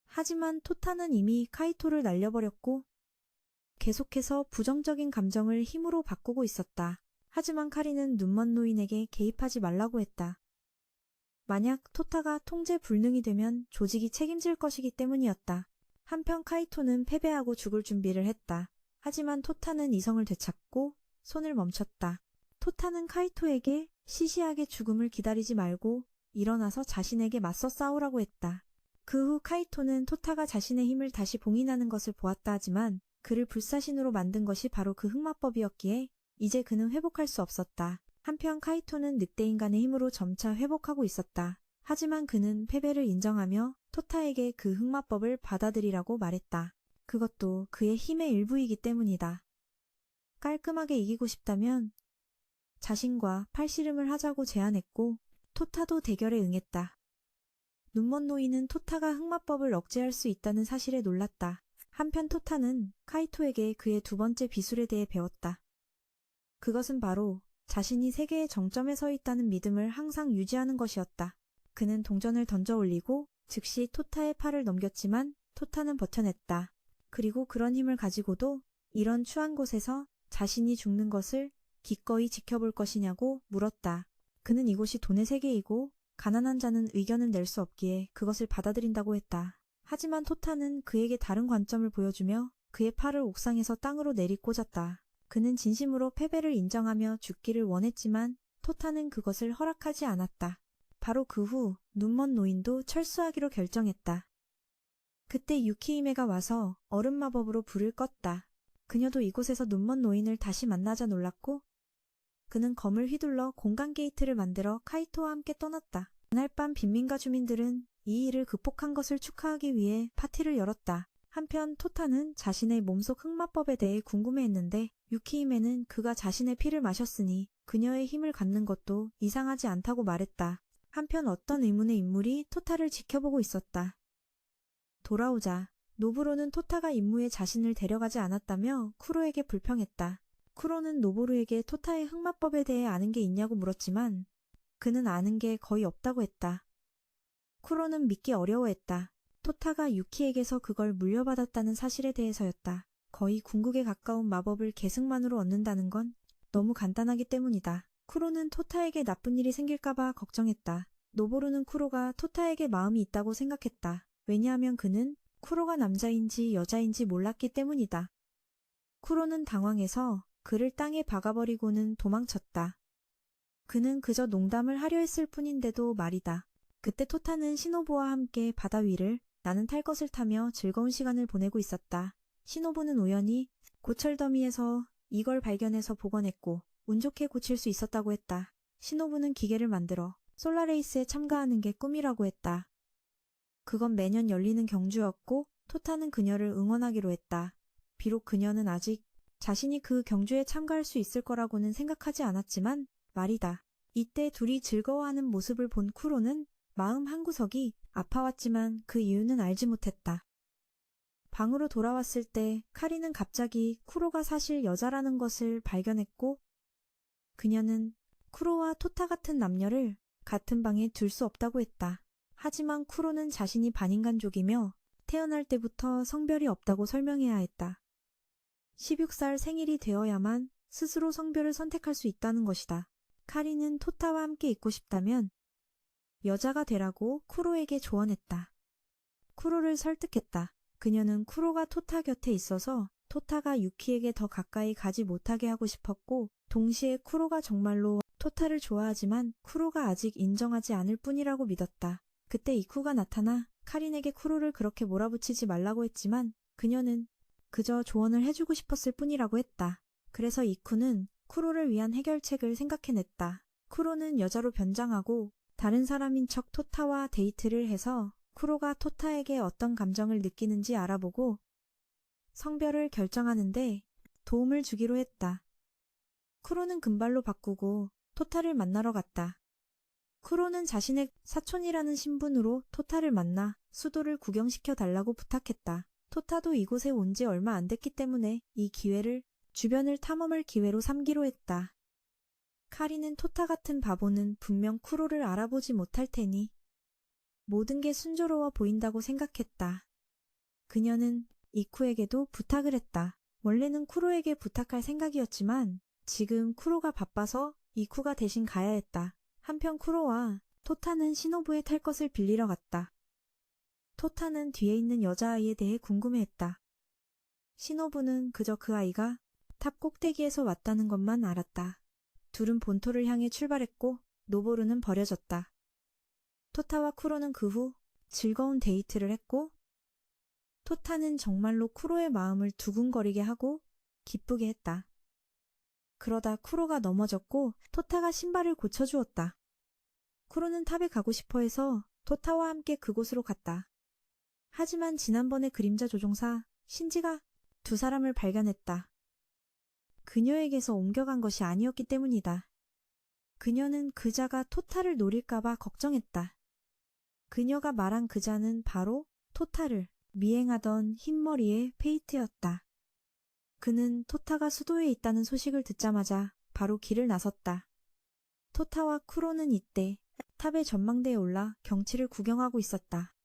하지만 토타는 이미 카이토를 날려버렸고 계속해서 부정적인 감정을 힘으로 바꾸고 있었다. 하지만 카리는 눈먼 노인에게 개입하지 말라고 했다. 만약 토타가 통제 불능이 되면 조직이 책임질 것이기 때문이었다. 한편 카이토는 패배하고 죽을 준비를 했다. 하지만 토타는 이성을 되찾고 손을 멈췄다. 토타는 카이토에게 시시하게 죽음을 기다리지 말고 일어나서 자신에게 맞서 싸우라고 했다. 그 후 카이토는 토타가 자신의 힘을 다시 봉인하는 것을 보았다. 하지만 그를 불사신으로 만든 것이 바로 그 흑마법이었기에 이제 그는 회복할 수 없었다. 한편 카이토는 늑대인간의 힘으로 점차 회복하고 있었다. 하지만 그는 패배를 인정하며 토타에게 그 흑마법을 받아들이라고 말했다. 그것도 그의 힘의 일부이기 때문이다. 깔끔하게 이기고 싶다면 자신과 팔씨름을 하자고 제안했고 토타도 대결에 응했다. 눈먼 노인은 토타가 흑마법을 억제할 수 있다는 사실에 놀랐다. 한편 토타는 카이토에게 그의 두 번째 비술에 대해 배웠다. 그것은 바로 자신이 세계의 정점에 서 있다는 믿음을 항상 유지하는 것이었다. 그는 동전을 던져 올리고 즉시 토타의 팔을 넘겼지만 토타는 버텨냈다. 그리고 그런 힘을 가지고도 이런 추한 곳에서 자신이 죽는 것을 기꺼이 지켜볼 것이냐고 물었다. 그는 이곳이 돈의 세계이고 가난한 자는 의견을 낼 수 없기에 그것을 받아들인다고 했다. 하지만 토타는 그에게 다른 관점을 보여주며 그의 팔을 옥상에서 땅으로 내리꽂았다. 그는 진심으로 패배를 인정하며 죽기를 원했지만 토타는 그것을 허락하지 않았다. 바로 그 후 눈먼 노인도 철수하기로 결정했다. 그때 유키히메가 와서 얼음 마법으로 불을 껐다. 그녀도 이곳에서 눈먼 노인을 다시 만나자 놀랐고 그는 검을 휘둘러 공간 게이트를 만들어 카이토와 함께 떠났다. 그날 밤 빈민가 주민들은 이 일을 극복한 것을 축하하기 위해 파티를 열었다. 한편 토타는 자신의 몸속 흑마법에 대해 궁금해했는데 유키히메는 그가 자신의 피를 마셨으니 그녀의 힘을 갖는 것도 이상하지 않다고 말했다. 한편 어떤 의문의 인물이 토타를 지켜보고 있었다. 돌아오자 노부로는 토타가 임무에 자신을 데려가지 않았다며 쿠로에게 불평했다. 쿠로는 노보루에게 토타의 흑마법에 대해 아는 게 있냐고 물었지만 그는 아는 게 거의 없다고 했다. 쿠로는 믿기 어려워했다. 토타가 유키에게서 그걸 물려받았다는 사실에 대해서였다. 거의 궁극에 가까운 마법을 계승만으로 얻는다는 건 너무 간단하기 때문이다. 쿠로는 토타에게 나쁜 일이 생길까봐 걱정했다. 노보루는 쿠로가 토타에게 마음이 있다고 생각했다. 왜냐하면 그는 쿠로가 남자인지 여자인지 몰랐기 때문이다. 쿠로는 당황해서 그를 땅에 박아버리고는 도망쳤다. 그는 그저 농담을 하려 했을 뿐인데도 말이다. 그때 토타는 시노부와 함께 바다 위를 나는 탈 것을 타며 즐거운 시간을 보내고 있었다. 시노부는 우연히 고철더미에서 이걸 발견해서 복원했고 운 좋게 고칠 수 있었다고 했다. 시노부는 기계를 만들어 솔라레이스에 참가하는 게 꿈이라고 했다. 그건 매년 열리는 경주였고 토타는 그녀를 응원하기로 했다. 비록 그녀는 아직 자신이 그 경주에 참가할 수 있을 거라고는 생각하지 않았지만 말이다. 이때 둘이 즐거워하는 모습을 본 쿠로는 마음 한구석이 아파왔지만 그 이유는 알지 못했다. 방으로 돌아왔을 때 카리는 갑자기 쿠로가 사실 여자라는 것을 발견했고 그녀는 쿠로와 토타 같은 남녀를 같은 방에 둘 수 없다고 했다. 하지만 쿠로는 자신이 반인간족이며 태어날 때부터 성별이 없다고 설명해야 했다. 16살 생일이 되어야만 스스로 성별을 선택할 수 있다는 것이다. 카리는 토타와 함께 있고 싶다면 여자가 되라고 쿠로에게 조언했다. 쿠로를 설득했다. 그녀는 쿠로가 토타 곁에 있어서 토타가 유키에게 더 가까이 가지 못하게 하고 싶었고 동시에 쿠로가 정말로 토타를 좋아하지만 쿠로가 아직 인정하지 않을 뿐이라고 믿었다. 그때 이쿠가 나타나 카린에게 쿠로를 그렇게 몰아붙이지 말라고 했지만 그녀는 그저 조언을 해주고 싶었을 뿐이라고 했다. 그래서 이쿠는 쿠로를 위한 해결책을 생각해냈다. 쿠로는 여자로 변장하고 다른 사람인 척 토타와 데이트를 해서 쿠로가 토타에게 어떤 감정을 느끼는지 알아보고 성별을 결정하는데 도움을 주기로 했다. 쿠로는 금발로 바꾸고 토타를 만나러 갔다. 쿠로는 자신의 사촌이라는 신분으로 토타를 만나 수도를 구경시켜 달라고 부탁했다. 토타도 이곳에 온 지 얼마 안 됐기 때문에 이 기회를 주변을 탐험할 기회로 삼기로 했다. 카리는 토타 같은 바보는 분명 쿠로를 알아보지 못할 테니 모든 게 순조로워 보인다고 생각했다. 그녀는 이쿠에게도 부탁을 했다. 원래는 쿠로에게 부탁할 생각이었지만 지금 쿠로가 바빠서 이쿠가 대신 가야 했다. 한편 쿠로와 토타는 시노부에 탈 것을 빌리러 갔다. 토타는 뒤에 있는 여자아이에 대해 궁금해했다. 시노부는 그저 그 아이가 탑 꼭대기에서 왔다는 것만 알았다. 둘은 본토를 향해 출발했고 노보루는 버려졌다. 토타와 쿠로는 그 후 즐거운 데이트를 했고 토타는 정말로 쿠로의 마음을 두근거리게 하고 기쁘게 했다. 그러다 쿠로가 넘어졌고 토타가 신발을 고쳐주었다. 쿠로는 탑에 가고 싶어 해서 토타와 함께 그곳으로 갔다. 하지만 지난번의 그림자 조종사 신지가 두 사람을 발견했다. 그녀에게서 옮겨간 것이 아니었기 때문이다. 그녀는 그자가 토타를 노릴까봐 걱정했다. 그녀가 말한 그자는 바로 토타를 미행하던 흰머리의 페이트였다. 그는 토타가 수도에 있다는 소식을 듣자마자 바로 길을 나섰다. 토타와 쿠로는 이때 탑의 전망대에 올라 경치를 구경하고 있었다.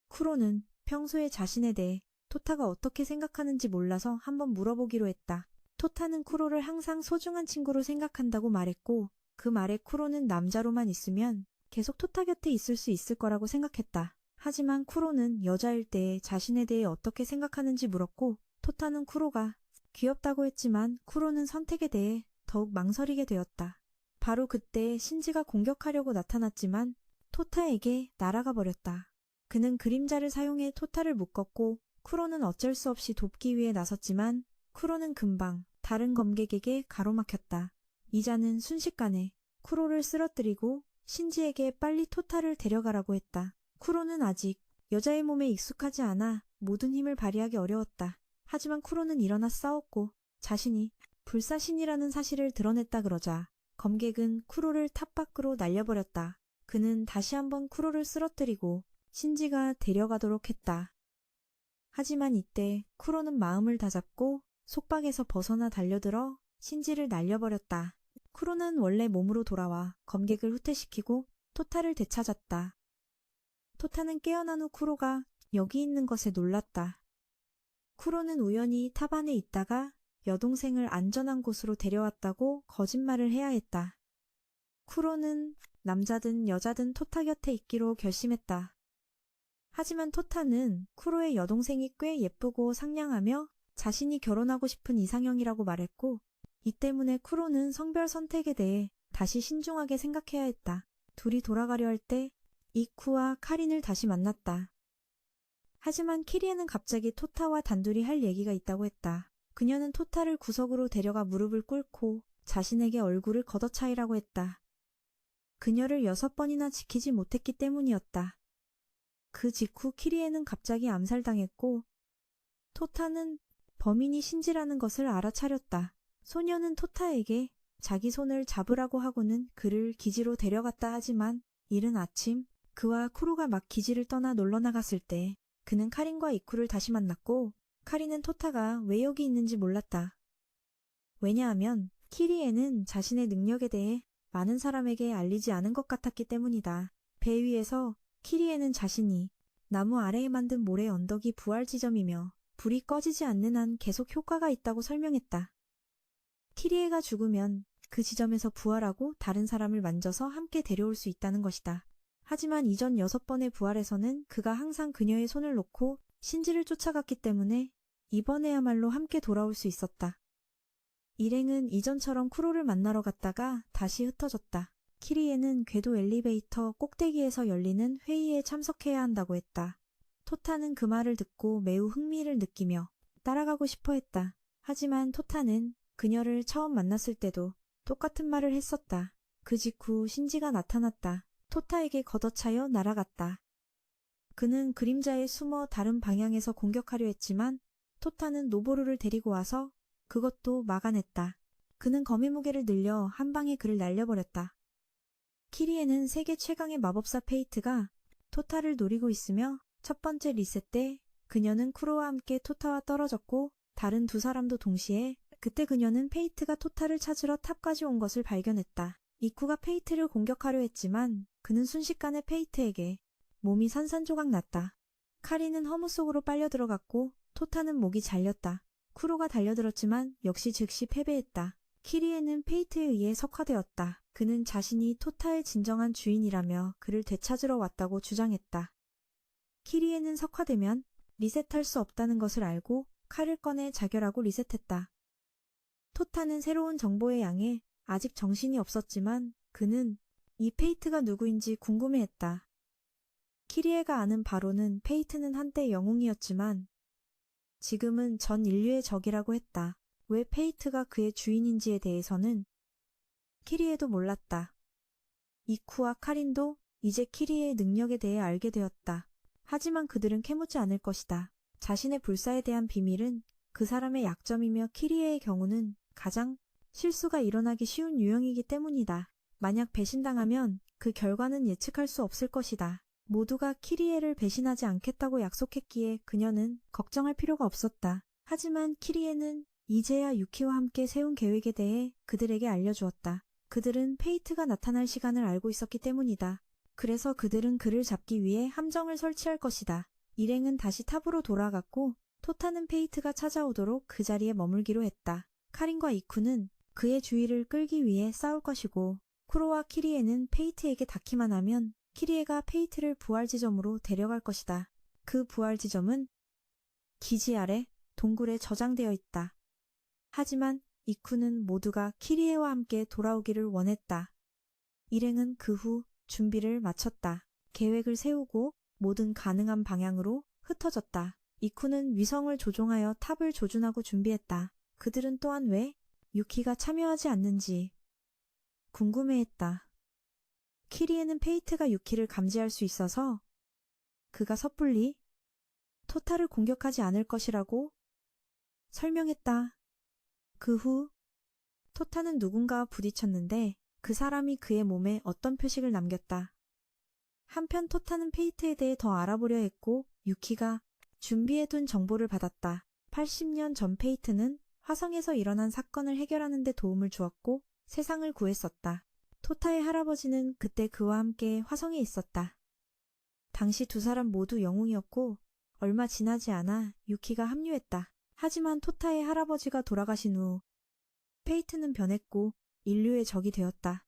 쿠로는 평소에 자신에 대해 토타가 어떻게 생각하는지 몰라서 한번 물어보기로 했다. 토타는 쿠로를 항상 소중한 친구로 생각한다고 말했고 그 말에 쿠로는 남자로만 있으면 계속 토타 곁에 있을 수 있을 거라고 생각했다. 하지만 쿠로는 여자일 때 자신에 대해 어떻게 생각하는지 물었고 토타는 쿠로가 귀엽다고 했지만 쿠로는 선택에 대해 더욱 망설이게 되었다. 바로 그때 신지가 공격하려고 나타났지만 토타에게 날아가 버렸다. 그는 그림자를 사용해 토타를 묶었고 쿠로는 어쩔 수 없이 돕기 위해 나섰지만 쿠로는 금방 다른 검객에게 가로막혔다. 이자는 순식간에 쿠로를 쓰러뜨리고 신지에게 빨리 토타를 데려가라고 했다. 쿠로는 아직 여자의 몸에 익숙하지 않아 모든 힘을 발휘하기 어려웠다. 하지만 쿠로는 일어나 싸웠고 자신이 불사신이라는 사실을 드러냈다 그러자 검객은 쿠로를 탑 밖으로 날려버렸다. 그는 다시 한번 쿠로를 쓰러뜨리고 신지가 데려가도록 했다. 하지만 이때 쿠로는 마음을 다잡고 속박에서 벗어나 달려들어 신지를 날려버렸다. 쿠로는 원래 몸으로 돌아와 검객을 후퇴시키고 토타를 되찾았다. 토타는 깨어난 후 쿠로가 여기 있는 것에 놀랐다. 쿠로는 우연히 탑 안에 있다가 여동생을 안전한 곳으로 데려왔다고 거짓말을 해야 했다. 쿠로는 남자든 여자든 토타 곁에 있기로 결심했다. 하지만 토타는 쿠로의 여동생이 꽤 예쁘고 상냥하며 자신이 결혼하고 싶은 이상형이라고 말했고 이 때문에 쿠로는 성별 선택에 대해 다시 신중하게 생각해야 했다. 둘이 돌아가려 할 때 이쿠와 카린을 다시 만났다. 하지만 키리에는 갑자기 토타와 단둘이 할 얘기가 있다고 했다. 그녀는 토타를 구석으로 데려가 무릎을 꿇고 자신에게 얼굴을 걷어차이라고 했다. 그녀를 6번이나 지키지 못했기 때문이었다. 그 직후 키리에는 갑자기 암살당했고 토타는 범인이 신지라는 것을 알아차렸다. 소녀는 토타에게 자기 손을 잡으라고 하고는 그를 기지로 데려갔다 하지만 이른 아침 그와 쿠로가 막 기지를 떠나 놀러 나갔을 때 그는 카린과 이쿠를 다시 만났고 카린은 토타가 왜 여기 있는지 몰랐다. 왜냐하면 키리에는 자신의 능력에 대해 많은 사람에게 알리지 않은 것 같았기 때문이다. 배 위에서 키리에는 자신이 나무 아래에 만든 모래 언덕이 부활 지점이며 불이 꺼지지 않는 한 계속 효과가 있다고 설명했다. 키리에가 죽으면 그 지점에서 부활하고 다른 사람을 만져서 함께 데려올 수 있다는 것이다. 하지만 이전 6번의 부활에서는 그가 항상 그녀의 손을 놓고 신지를 쫓아갔기 때문에 이번에야말로 함께 돌아올 수 있었다. 일행은 이전처럼 쿠로를 만나러 갔다가 다시 흩어졌다. 키리에는 궤도 엘리베이터 꼭대기에서 열리는 회의에 참석해야 한다고 했다. 토타는 그 말을 듣고 매우 흥미를 느끼며 따라가고 싶어 했다. 하지만 토타는 그녀를 처음 만났을 때도 똑같은 말을 했었다. 그 직후 신지가 나타났다. 토타에게 걷어차여 날아갔다. 그는 그림자에 숨어 다른 방향에서 공격하려 했지만 토타는 노보루를 데리고 와서 그것도 막아냈다. 그는 검의 무게를 늘려 한 방에 그를 날려버렸다. 키리에는 세계 최강의 마법사 페이트가 토타를 노리고 있으며 첫 번째 리셋 때 그녀는 쿠로와 함께 토타와 떨어졌고 다른 두 사람도 동시에 그때 그녀는 페이트가 토타를 찾으러 탑까지 온 것을 발견했다. 이쿠가 페이트를 공격하려 했지만 그는 순식간에 페이트에게 몸이 산산조각 났다. 카린은 허무 속으로 빨려 들어갔고 토타는 목이 잘렸다. 쿠로가 달려들었지만 역시 즉시 패배했다. 키리에는 페이트에 의해 석화되었다. 그는 자신이 토타의 진정한 주인이라며 그를 되찾으러 왔다고 주장했다. 키리에는 석화되면 리셋할 수 없다는 것을 알고 칼을 꺼내 자결하고 리셋했다. 토타는 새로운 정보의 양에 아직 정신이 없었지만 그는 이 페이트가 누구인지 궁금해했다. 키리에가 아는 바로는 페이트는 한때 영웅이었지만 지금은 전 인류의 적이라고 했다. 왜 페이트가 그의 주인인지에 대해서는 키리에도 몰랐다. 이쿠와 카린도 이제 키리에의 능력에 대해 알게 되었다. 하지만 그들은 캐묻지 않을 것이다. 자신의 불사에 대한 비밀은 그 사람의 약점이며 키리에의 경우는 가장 실수가 일어나기 쉬운 유형이기 때문이다. 만약 배신당하면 그 결과는 예측할 수 없을 것이다. 모두가 키리에를 배신하지 않겠다고 약속했기에 그녀는 걱정할 필요가 없었다. 하지만 키리에는 이제야 유키와 함께 세운 계획에 대해 그들에게 알려주었다. 그들은 페이트가 나타날 시간을 알고 있었기 때문이다. 그래서 그들은 그를 잡기 위해 함정을 설치할 것이다. 일행은 다시 탑으로 돌아갔고 토타는 페이트가 찾아오도록 그 자리에 머물기로 했다. 카린과 이쿠는 그의 주의를 끌기 위해 싸울 것이고 쿠로와 키리에는 페이트에게 닿기만 하면 키리에가 페이트를 부활 지점으로 데려갈 것이다. 그 부활 지점은 기지 아래 동굴에 저장되어 있다. 하지만 이쿠는 모두가 키리에와 함께 돌아오기를 원했다. 일행은 그 후 준비를 마쳤다. 계획을 세우고 모든 가능한 방향으로 흩어졌다. 이쿠는 위성을 조종하여 탑을 조준하고 준비했다. 그들은 또한 왜 유키가 참여하지 않는지 궁금해했다. 키리에는 페이트가 유키를 감지할 수 있어서 그가 섣불리 토타를 공격하지 않을 것이라고 설명했다. 그 후 토타는 누군가와 부딪혔는데 그 사람이 그의 몸에 어떤 표식을 남겼다. 한편 토타는 페이트에 대해 더 알아보려 했고 유키가 준비해둔 정보를 받았다. 80년 전 페이트는 화성에서 일어난 사건을 해결하는 데 도움을 주었고 세상을 구했었다. 토타의 할아버지는 그때 그와 함께 화성에 있었다. 당시 두 사람 모두 영웅이었고 얼마 지나지 않아 유키가 합류했다. 하지만 토타의 할아버지가 돌아가신 후 페이트는 변했고 인류의 적이 되었다.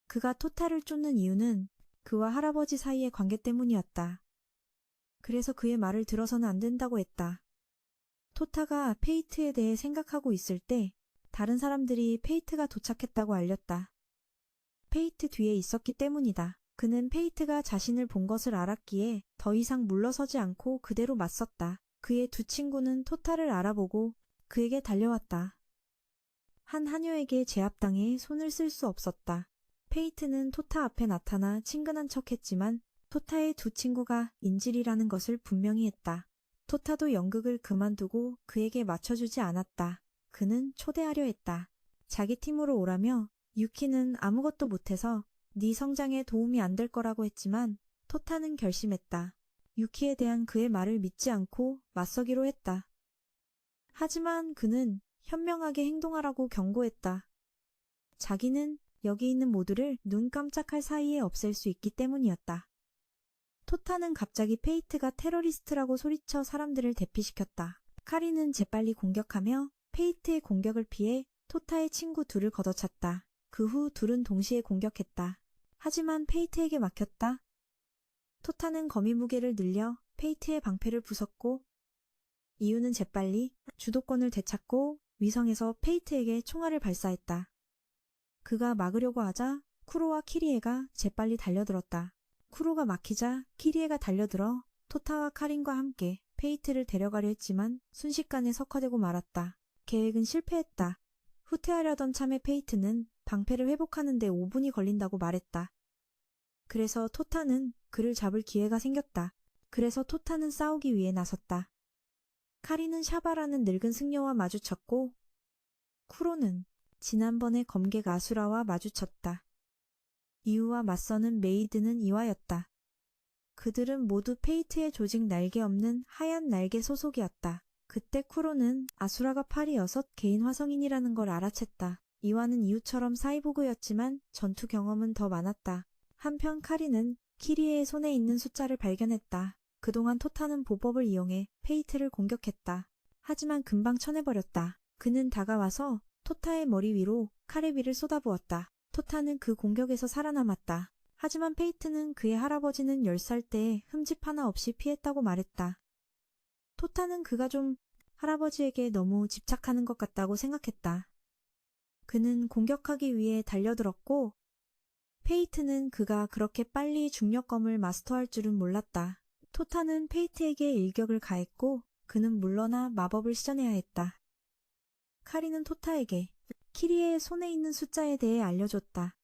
그가 토타를 쫓는 이유는 그와 할아버지 사이의 관계 때문이었다. 그래서 그의 말을 들어서는 안 된다고 했다. 토타가 페이트에 대해 생각하고 있을 때 다른 사람들이 페이트가 도착했다고 알렸다. 페이트 뒤에 있었기 때문이다. 그는 페이트가 자신을 본 것을 알았기에 더 이상 물러서지 않고 그대로 맞섰다. 그의 두 친구는 토타를 알아보고 그에게 달려왔다. 한 하녀에게 제압당해 손을 쓸 수 없었다. 페이트는 토타 앞에 나타나 친근한 척했지만 토타의 두 친구가 인질이라는 것을 분명히 했다. 토타도 연극을 그만두고 그에게 맞춰주지 않았다. 그는 초대하려 했다. 자기 팀으로 오라며 유키는 아무것도 못해서 네 성장에 도움이 안 될 거라고 했지만 토타는 결심했다. 유키에 대한 그의 말을 믿지 않고 맞서기로 했다. 하지만 그는 현명하게 행동하라고 경고했다. 자기는 여기 있는 모두를 눈 깜짝할 사이에 없앨 수 있기 때문이었다. 토타는 갑자기 페이트가 테러리스트라고 소리쳐 사람들을 대피시켰다. 카린은 재빨리 공격하며 페이트의 공격을 피해 토타의 친구 둘을 걷어찼다. 그 후 둘은 동시에 공격했다. 하지만 페이트에게 막혔다. 토타는 거미 무게를 늘려 페이트의 방패를 부쉈고 이유는 재빨리 주도권을 되찾고 위성에서 페이트에게 총알을 발사했다. 그가 막으려고 하자 쿠로와 키리에가 재빨리 달려들었다. 쿠로가 막히자 키리에가 달려들어 토타와 카린과 함께 페이트를 데려가려 했지만 순식간에 석화되고 말았다. 계획은 실패했다. 후퇴하려던 참에 페이트는 방패를 회복하는 데 5분이 걸린다고 말했다. 그래서 토타는 그를 잡을 기회가 생겼다. 그래서 토타는 싸우기 위해 나섰다. 카린은 샤바라는 늙은 승려와 마주쳤고 쿠로는 지난번에 검객 아수라와 마주쳤다. 이유와 맞서는 메이드는 이와였다. 그들은 모두 페이트의 조직 날개 없는 하얀 날개 소속이었다. 그때 쿠로는 아수라가 팔이 6개인 화성인이라는 걸 알아챘다. 이와는 이웃처럼 사이보그였지만 전투 경험은 더 많았다. 한편 카린은 키리에의 손에 있는 숫자를 발견했다. 그동안 토타는 보법을 이용해 페이트를 공격했다. 하지만 금방 쳐내버렸다. 그는 다가와서 토타의 머리 위로 카레비를 쏟아부었다. 토타는 그 공격에서 살아남았다. 하지만 페이트는 그의 할아버지는 10살 때 흠집 하나 없이 피했다고 말했다. 토타는 그가 좀 할아버지에게 너무 집착하는 것 같다고 생각했다. 그는 공격하기 위해 달려들었고 페이트는 그가 그렇게 빨리 중력검을 마스터할 줄은 몰랐다. 토타는 페이트에게 일격을 가했고 그는 물러나 마법을 시전해야 했다. 카린은 토타에게 키리에의 손에 있는 숫자에 대해 알려줬다.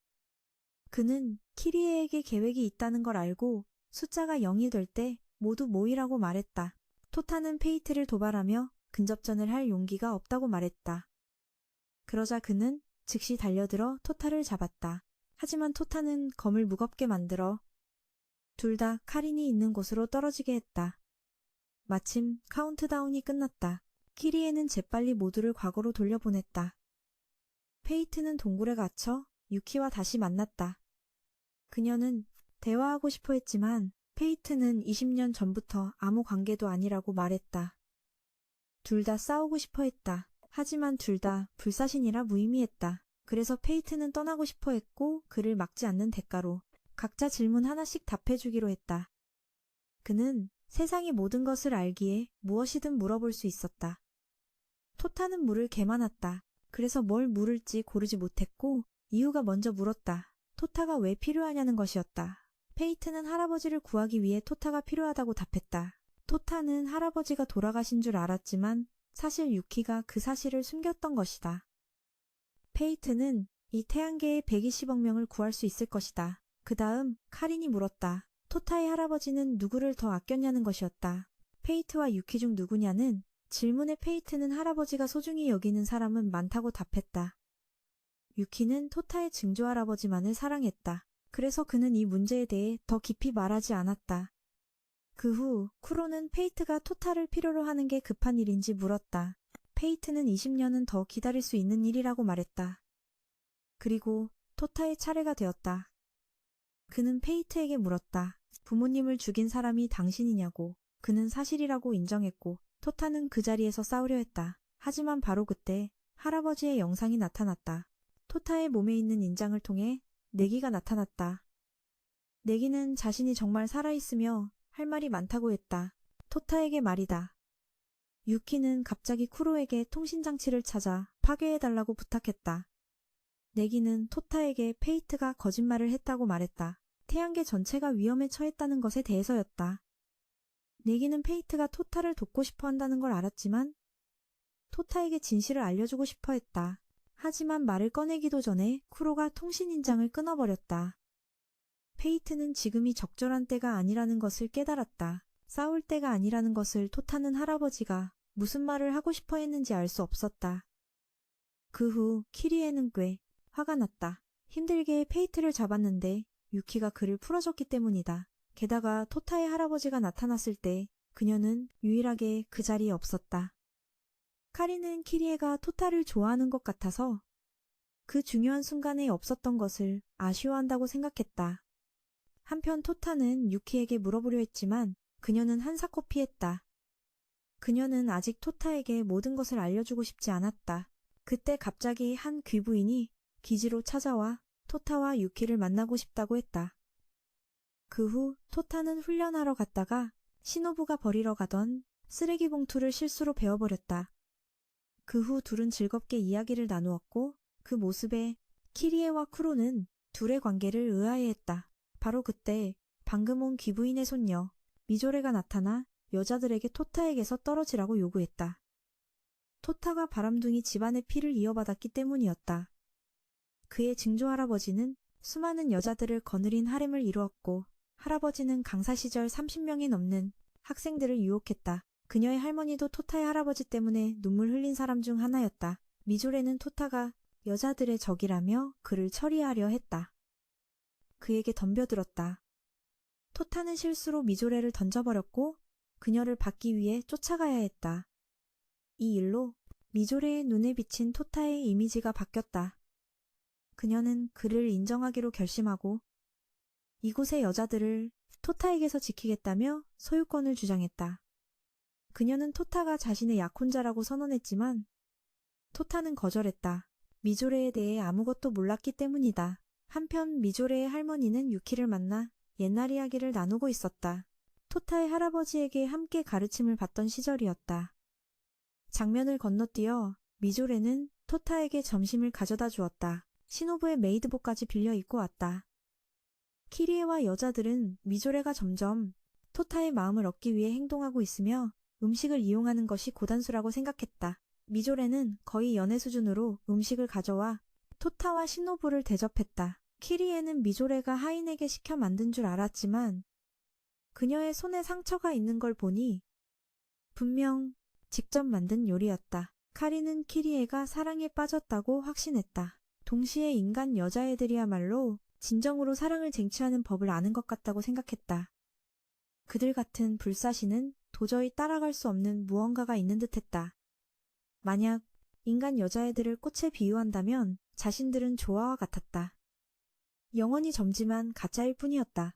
그는 키리에에게 계획이 있다는 걸 알고 숫자가 0이 될 때 모두 모이라고 말했다. 토타는 페이트를 도발하며 근접전을 할 용기가 없다고 말했다. 그러자 그는 즉시 달려들어 토타를 잡았다. 하지만 토타는 검을 무겁게 만들어 둘 다 카린이 있는 곳으로 떨어지게 했다. 마침 카운트다운이 끝났다. 키리에는 재빨리 모두를 과거로 돌려보냈다. 페이트는 동굴에 갇혀 유키와 다시 만났다. 그녀는 대화하고 싶어 했지만 페이트는 20년 전부터 아무 관계도 아니라고 말했다. 둘 다 싸우고 싶어 했다. 하지만 둘 다 불사신이라 무의미했다. 그래서 페이트는 떠나고 싶어 했고 그를 막지 않는 대가로 각자 질문 하나씩 답해주기로 했다. 그는 세상의 모든 것을 알기에 무엇이든 물어볼 수 있었다. 토타는 물을 개 많았다. 그래서 뭘 물을지 고르지 못했고 이유가 먼저 물었다. 토타가 왜 필요하냐는 것이었다. 페이트는 할아버지를 구하기 위해 토타가 필요하다고 답했다. 토타는 할아버지가 돌아가신 줄 알았지만 사실 유키가 그 사실을 숨겼던 것이다. 페이트는 이 태양계의 120억 명을 구할 수 있을 것이다. 그 다음 카린이 물었다. 토타의 할아버지는 누구를 더 아꼈냐는 것이었다. 페이트와 유키 중 누구냐는 질문에 페이트는 할아버지가 소중히 여기는 사람은 많다고 답했다. 유키는 토타의 증조할아버지만을 사랑했다. 그래서 그는 이 문제에 대해 더 깊이 말하지 않았다. 그 후 쿠로는 페이트가 토타를 필요로 하는 게 급한 일인지 물었다. 페이트는 20년은 더 기다릴 수 있는 일이라고 말했다. 그리고 토타의 차례가 되었다. 그는 페이트에게 물었다. 부모님을 죽인 사람이 당신이냐고. 그는 사실이라고 인정했고 토타는 그 자리에서 싸우려 했다. 하지만 바로 그때 할아버지의 영상이 나타났다. 토타의 몸에 있는 인장을 통해 내기가 나타났다. 내기는 자신이 정말 살아있으며 할 말이 많다고 했다. 토타에게 말이다. 유키는 갑자기 쿠로에게 통신장치를 찾아 파괴해달라고 부탁했다. 내기는 토타에게 페이트가 거짓말을 했다고 말했다. 태양계 전체가 위험에 처했다는 것에 대해서였다. 내기는 페이트가 토타를 돕고 싶어 한다는 걸 알았지만 토타에게 진실을 알려주고 싶어 했다. 하지만 말을 꺼내기도 전에 쿠로가 통신인장을 끊어버렸다. 페이트는 지금이 적절한 때가 아니라는 것을 깨달았다. 싸울 때가 아니라는 것을 토타는 할아버지가 무슨 말을 하고 싶어 했는지 알 수 없었다. 그 후 키리에는 꽤 화가 났다. 힘들게 페이트를 잡았는데 유키가 그를 풀어줬기 때문이다. 게다가 토타의 할아버지가 나타났을 때 그녀는 유일하게 그 자리에 없었다. 카리는 키리에가 토타를 좋아하는 것 같아서 그 중요한 순간에 없었던 것을 아쉬워한다고 생각했다. 한편 토타는 유키에게 물어보려 했지만 그녀는 한사코피했다. 그녀는 아직 토타에게 모든 것을 알려주고 싶지 않았다. 그때 갑자기 한 귀부인이 기지로 찾아와 토타와 유키를 만나고 싶다고 했다. 그 후 토타는 훈련하러 갔다가 시노부가 버리러 가던 쓰레기 봉투를 실수로 베어버렸다. 그 후 둘은 즐겁게 이야기를 나누었고 그 모습에 키리에와 쿠로는 둘의 관계를 의아해했다. 바로 그때 방금 온 귀부인의 손녀 미조레가 나타나 여자들에게 토타에게서 떨어지라고 요구했다. 토타가 바람둥이 집안의 피를 이어받았기 때문이었다. 그의 증조할아버지는 수많은 여자들을 거느린 하렘을 이루었고 할아버지는 강사 시절 30명이 넘는 학생들을 유혹했다. 그녀의 할머니도 토타의 할아버지 때문에 눈물 흘린 사람 중 하나였다. 미조레는 토타가 여자들의 적이라며 그를 처리하려 했다. 그에게 덤벼들었다. 토타는 실수로 미조레를 던져버렸고 그녀를 받기 위해 쫓아가야 했다. 이 일로 미조레의 눈에 비친 토타의 이미지가 바뀌었다. 그녀는 그를 인정하기로 결심하고 이곳의 여자들을 토타에게서 지키겠다며 소유권을 주장했다. 그녀는 토타가 자신의 약혼자라고 선언했지만 토타는 거절했다. 미조레에 대해 아무것도 몰랐기 때문이다. 한편 미조레의 할머니는 유키를 만나 옛날 이야기를 나누고 있었다. 토타의 할아버지에게 함께 가르침을 받던 시절이었다. 장면을 건너뛰어 미조레는 토타에게 점심을 가져다 주었다. 시노부의 메이드복까지 빌려 입고 왔다. 키리에와 여자들은 미조레가 점점 토타의 마음을 얻기 위해 행동하고 있으며 음식을 이용하는 것이 고단수라고 생각했다. 미조레는 거의 연애 수준으로 음식을 가져와 토타와 시노부를 대접했다. 키리에는 미조레가 하인에게 시켜 만든 줄 알았지만 그녀의 손에 상처가 있는 걸 보니 분명 직접 만든 요리였다. 카리는 키리에가 사랑에 빠졌다고 확신했다. 동시에 인간 여자애들이야말로 진정으로 사랑을 쟁취하는 법을 아는 것 같다고 생각했다. 그들 같은 불사신은 도저히 따라갈 수 없는 무언가가 있는 듯했다. 만약 인간 여자애들을 꽃에 비유한다면 자신들은 조화와 같았다. 영원히 점지만 가짜일 뿐이었다.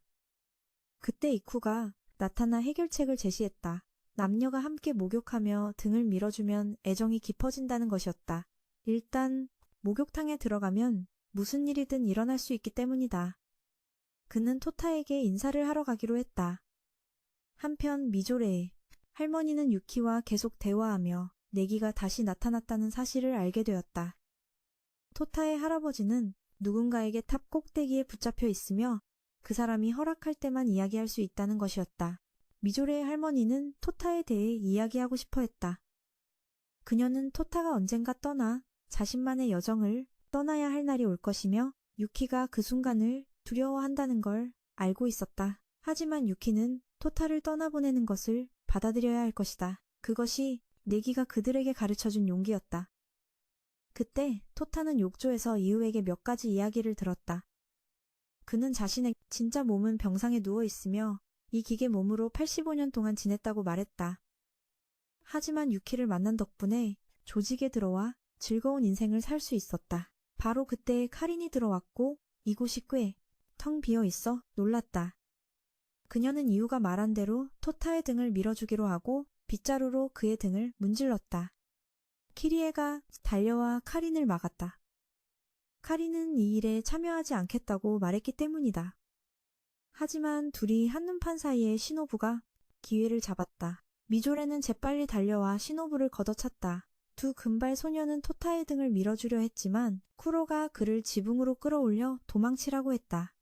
그때 이쿠가 나타나 해결책을 제시했다. 남녀가 함께 목욕하며 등을 밀어주면 애정이 깊어진다는 것이었다. 일단 목욕탕에 들어가면 무슨 일이든 일어날 수 있기 때문이다. 그는 토타에게 인사를 하러 가기로 했다. 한편 미조레 할머니는 유키와 계속 대화하며 내기가 다시 나타났다는 사실을 알게 되었다. 토타의 할아버지는 누군가에게 탑 꼭대기에 붙잡혀 있으며 그 사람이 허락할 때만 이야기할 수 있다는 것이었다. 미조레의 할머니는 토타에 대해 이야기하고 싶어 했다. 그녀는 토타가 언젠가 떠나 자신만의 여정을 떠나야 할 날이 올 것이며 유키가 그 순간을 두려워한다는 걸 알고 있었다. 하지만 유키는 토타를 떠나보내는 것을 받아들여야 할 것이다. 그것이 내기가 그들에게 가르쳐준 용기였다. 그때 토타는 욕조에서 이후에게 몇 가지 이야기를 들었다. 그는 자신의 진짜 몸은 병상에 누워있으며 이 기계 몸으로 85년 동안 지냈다고 말했다. 하지만 유키를 만난 덕분에 조직에 들어와 즐거운 인생을 살 수 있었다. 바로 그때 카린이 들어왔고 이곳이 꽤 텅 비어 있어 놀랐다. 그녀는 이유가 말한 대로 토타의 등을 밀어주기로 하고 빗자루로 그의 등을 문질렀다. 키리에가 달려와 카린을 막았다. 카린은 이 일에 참여하지 않겠다고 말했기 때문이다. 하지만 둘이 한눈판 사이에 시노부가 기회를 잡았다. 미조레는 재빨리 달려와 시노부를 걷어찼다. 두 금발 소녀는 토타의 등을 밀어주려 했지만 쿠로가 그를 지붕으로 끌어올려 도망치라고 했다.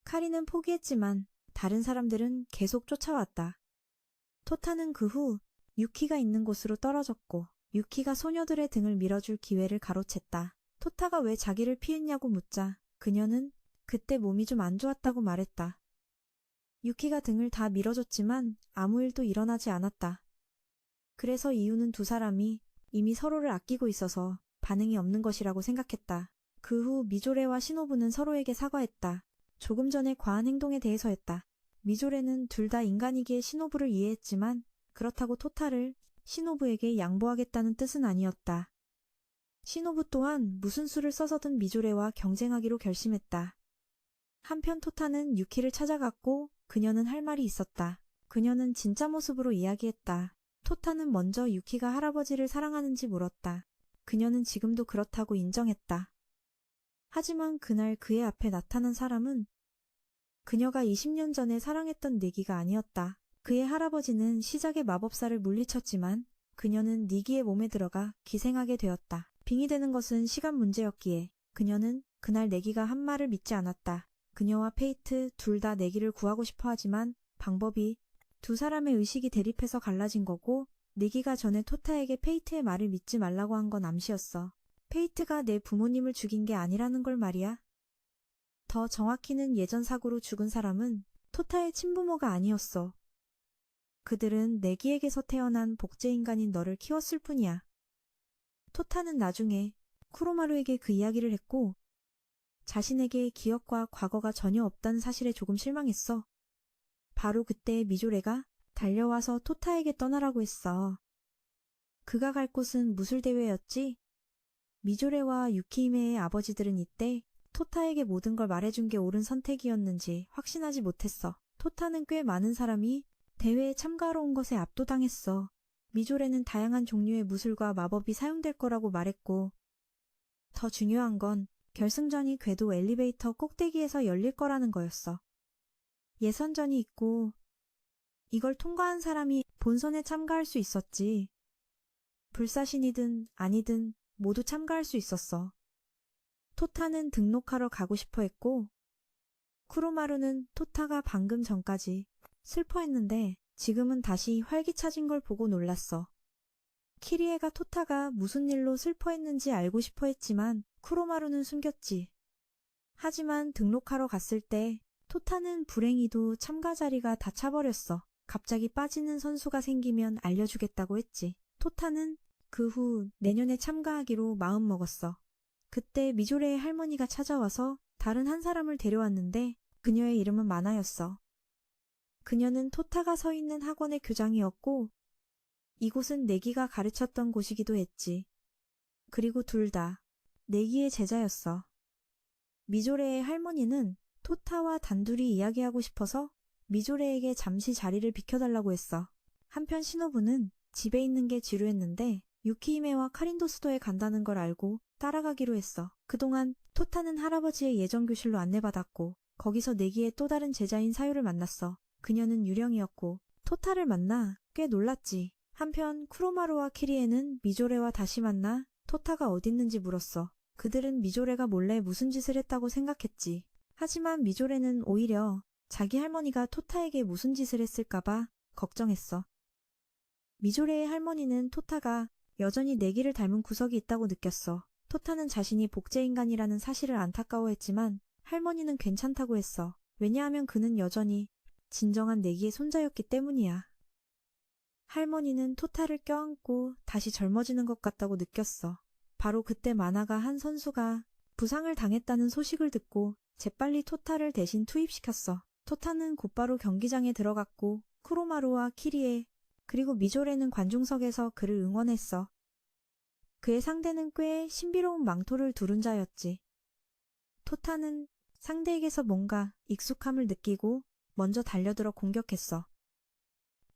카린은 포기했지만 다른 사람들은 계속 쫓아왔다. 토타는 그 후 유키가 있는 곳으로 떨어졌고 유키가 소녀들의 등을 밀어줄 기회를 가로챘다. 토타가 왜 자기를 피했냐고 묻자 그녀는 그때 몸이 좀 안 좋았다고 말했다. 유키가 등을 다 밀어줬지만 아무 일도 일어나지 않았다. 그래서 이유는 두 사람이 이미 서로를 아끼고 있어서 반응이 없는 것이라고 생각했다. 그 후 미조레와 시노부는 서로에게 사과했다. 조금 전의 과한 행동에 대해서였다. 미조레는 둘 다 인간이기에 시노부를 이해했지만 그렇다고 토타를 시노부에게 양보하겠다는 뜻은 아니었다. 시노부 또한 무슨 수를 써서든 미조레와 경쟁하기로 결심했다. 한편 토타는 유키를 찾아갔고 그녀는 할 말이 있었다. 그녀는 진짜 모습으로 이야기했다. 토타는 먼저 유키가 할아버지를 사랑하는지 물었다. 그녀는 지금도 그렇다고 인정했다. 하지만 그날 그의 앞에 나타난 사람은 그녀가 20년 전에 사랑했던 니기가 아니었다. 그의 할아버지는 시작의 마법사를 물리쳤지만 그녀는 니기의 몸에 들어가 기생하게 되었다. 빙의되는 것은 시간 문제였기에 그녀는 그날 내기가 한 말을 믿지 않았다. 그녀와 페이트 둘 다 내기를 구하고 싶어 하지만 방법이 두 사람의 의식이 대립해서 갈라진 거고 내기가 전에 토타에게 페이트의 말을 믿지 말라고 한 건 암시였어. 페이트가 내 부모님을 죽인 게 아니라는 걸 말이야. 더 정확히는 예전 사고로 죽은 사람은 토타의 친부모가 아니었어. 그들은 내기에게서 태어난 복제인간인 너를 키웠을 뿐이야. 토타는 나중에 쿠로마루에게 그 이야기를 했고 자신에게 기억과 과거가 전혀 없다는 사실에 조금 실망했어. 바로 그때 미조레가 달려와서 토타에게 떠나라고 했어. 그가 갈 곳은 무술대회였지? 미조레와 유키히메의 아버지들은 이때 토타에게 모든 걸 말해준 게 옳은 선택이었는지 확신하지 못했어. 토타는 꽤 많은 사람이 대회에 참가하러 온 것에 압도당했어. 미조레는 다양한 종류의 무술과 마법이 사용될 거라고 말했고 더 중요한 건 결승전이 궤도 엘리베이터 꼭대기에서 열릴 거라는 거였어. 예선전이 있고 이걸 통과한 사람이 본선에 참가할 수 있었지. 불사신이든 아니든 모두 참가할 수 있었어. 토타는 등록하러 가고 싶어 했고 쿠로마루는 토타가 방금 전까지 슬퍼했는데 지금은 다시 활기차진 걸 보고 놀랐어. 키리에가 토타가 무슨 일로 슬퍼했는지 알고 싶어 했지만 쿠로마루는 숨겼지. 하지만 등록하러 갔을 때 토타는 불행히도 참가 자리가 다 차버렸어. 갑자기 빠지는 선수가 생기면 알려주겠다고 했지. 토타는 그 후 내년에 참가하기로 마음먹었어. 그때 미조레의 할머니가 찾아와서 다른 한 사람을 데려왔는데 그녀의 이름은 마나였어. 그녀는 토타가 서 있는 학원의 교장이었고 이곳은 내기가 가르쳤던 곳이기도 했지. 그리고 둘 다 내기의 제자였어. 미조레의 할머니는 토타와 단둘이 이야기하고 싶어서 미조레에게 잠시 자리를 비켜달라고 했어. 한편 신호부는 집에 있는 게 지루했는데 유키히메와 카린도스도에 간다는 걸 알고 따라가기로 했어. 그동안 토타는 할아버지의 예전 교실로 안내받았고 거기서 내기의 또 다른 제자인 사유를 만났어. 그녀는 유령이었고 토타를 만나 꽤 놀랐지. 한편 쿠로마루와 키리에는 미조레와 다시 만나 토타가 어딨는지 물었어. 그들은 미조레가 몰래 무슨 짓을 했다고 생각했지. 하지만 미조레는 오히려 자기 할머니가 토타에게 무슨 짓을 했을까봐 걱정했어. 미조레의 할머니는 토타가 여전히 내기를 닮은 구석이 있다고 느꼈어. 토타는 자신이 복제인간이라는 사실을 안타까워했지만 할머니는 괜찮다고 했어. 왜냐하면 그는 여전히 진정한 내기의 손자였기 때문이야. 할머니는 토타를 껴안고 다시 젊어지는 것 같다고 느꼈어. 바로 그때 마나가 한 선수가 부상을 당했다는 소식을 듣고 재빨리 토타를 대신 투입시켰어. 토타는 곧바로 경기장에 들어갔고 쿠로마루와 키리에 그리고 미조레는 관중석에서 그를 응원했어. 그의 상대는 꽤 신비로운 망토를 두른 자였지. 토타는 상대에게서 뭔가 익숙함을 느끼고 먼저 달려들어 공격했어.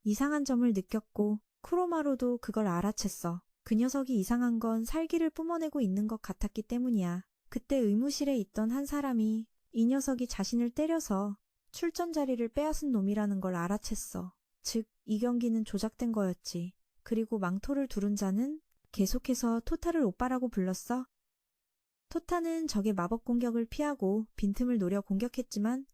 이상한 점을 느꼈고 쿠로마루도 그걸 알아챘어. 그 녀석이 이상한 건 살기를 뿜어내고 있는 것 같았기 때문이야. 그때 의무실에 있던 한 사람이 이 녀석이 자신을 때려서 출전 자리를 빼앗은 놈이라는 걸 알아챘어. 즉, 이 경기는 조작된 거였지. 그리고 망토를 두른 자는 계속해서 토타를 오빠라고 불렀어. 토타는 적의 마법 공격을 피하고 빈틈을 노려 공격했지만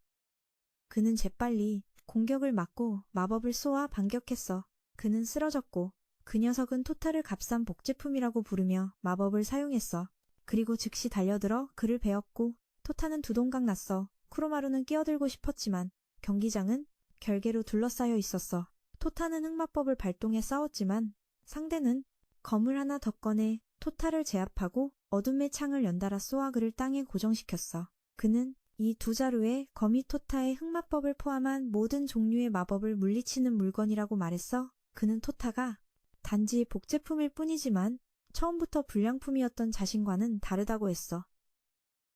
그는 재빨리 공격을 막고 마법을 쏘아 반격했어. 그는 쓰러졌고 그 녀석은 토타를 값싼 복제품이라고 부르며 마법을 사용했어. 그리고 즉시 달려들어 그를 베었고 토타는 두 동강 났어. 쿠로마루는 끼어들고 싶었지만 경기장은 결계로 둘러싸여 있었어. 토타는 흑마법을 발동해 싸웠지만 상대는 검을 하나 더 꺼내 토타를 제압하고 어둠의 창을 연달아 쏘아 그를 땅에 고정시켰어. 그는 이 두 자루에 거미 토타의 흑마법을 포함한 모든 종류의 마법을 물리치는 물건이라고 말했어. 그는 토타가 단지 복제품일 뿐이지만 처음부터 불량품이었던 자신과는 다르다고 했어.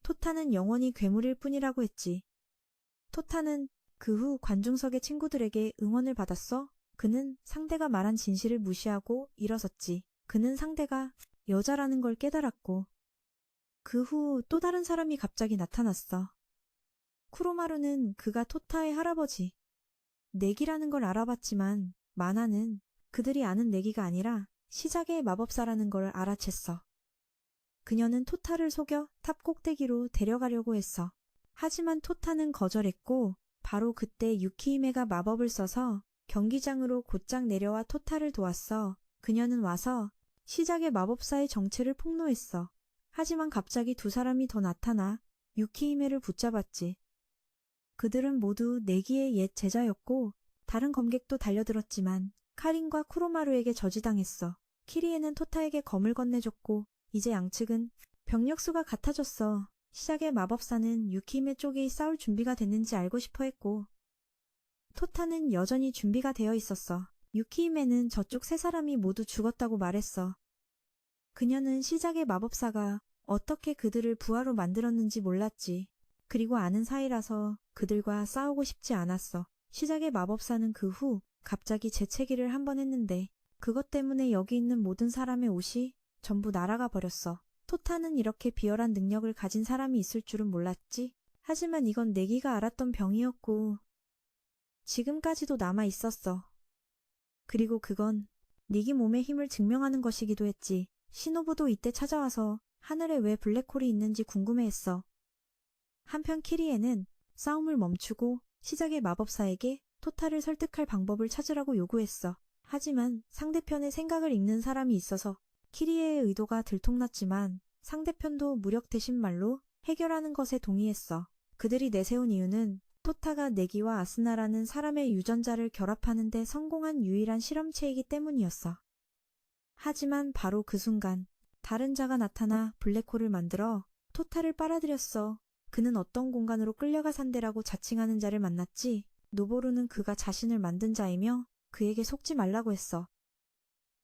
토타는 영원히 괴물일 뿐이라고 했지. 토타는 그 후 관중석의 친구들에게 응원을 받았어. 그는 상대가 말한 진실을 무시하고 일어섰지. 그는 상대가 여자라는 걸 깨달았고 그 후 또 다른 사람이 갑자기 나타났어. 쿠로마루는 그가 토타의 할아버지 내기라는 걸 알아봤지만 마나는 그들이 아는 내기가 아니라 시작의 마법사라는 걸 알아챘어. 그녀는 토타를 속여 탑 꼭대기로 데려가려고 했어. 하지만 토타는 거절했고 바로 그때 유키히메가 마법을 써서 경기장으로 곧장 내려와 토타를 도왔어. 그녀는 와서 시작의 마법사의 정체를 폭로했어. 하지만 갑자기 두 사람이 더 나타나 유키히메를 붙잡았지. 그들은 모두 내기의 옛 제자였고 다른 검객도 달려들었지만 카린과 쿠로마루에게 저지당했어. 키리에는 토타에게 검을 건네줬고 이제 양측은 병력수가 같아졌어. 시작의 마법사는 유키히메 쪽이 싸울 준비가 됐는지 알고 싶어 했고 토타는 여전히 준비가 되어 있었어. 유키히메는 저쪽 세 사람이 모두 죽었다고 말했어. 그녀는 시작의 마법사가 어떻게 그들을 부하로 만들었는지 몰랐지. 그리고 아는 사이라서 그들과 싸우고 싶지 않았어. 시작의 마법사는 그 후 갑자기 재채기를 한 번 했는데 그것 때문에 여기 있는 모든 사람의 옷이 전부 날아가 버렸어. 토타는 이렇게 비열한 능력을 가진 사람이 있을 줄은 몰랐지. 하지만 이건 내기가 알았던 병이었고 지금까지도 남아 있었어. 그리고 그건 네기 몸의 힘을 증명하는 것이기도 했지. 시노부도 이때 찾아와서 하늘에 왜 블랙홀이 있는지 궁금해했어. 한편 키리에는 싸움을 멈추고 시작의 마법사에게 토타를 설득할 방법을 찾으라고 요구했어. 하지만 상대편의 생각을 읽는 사람이 있어서 키리에의 의도가 들통났지만 상대편도 무력 대신 말로 해결하는 것에 동의했어. 그들이 내세운 이유는 토타가 내기와 아스나라는 사람의 유전자를 결합하는 데 성공한 유일한 실험체이기 때문이었어. 하지만 바로 그 순간 다른 자가 나타나 블랙홀을 만들어 토타를 빨아들였어. 그는 어떤 공간으로 끌려가 산대라고 자칭하는 자를 만났지. 노보루는 그가 자신을 만든 자이며 그에게 속지 말라고 했어.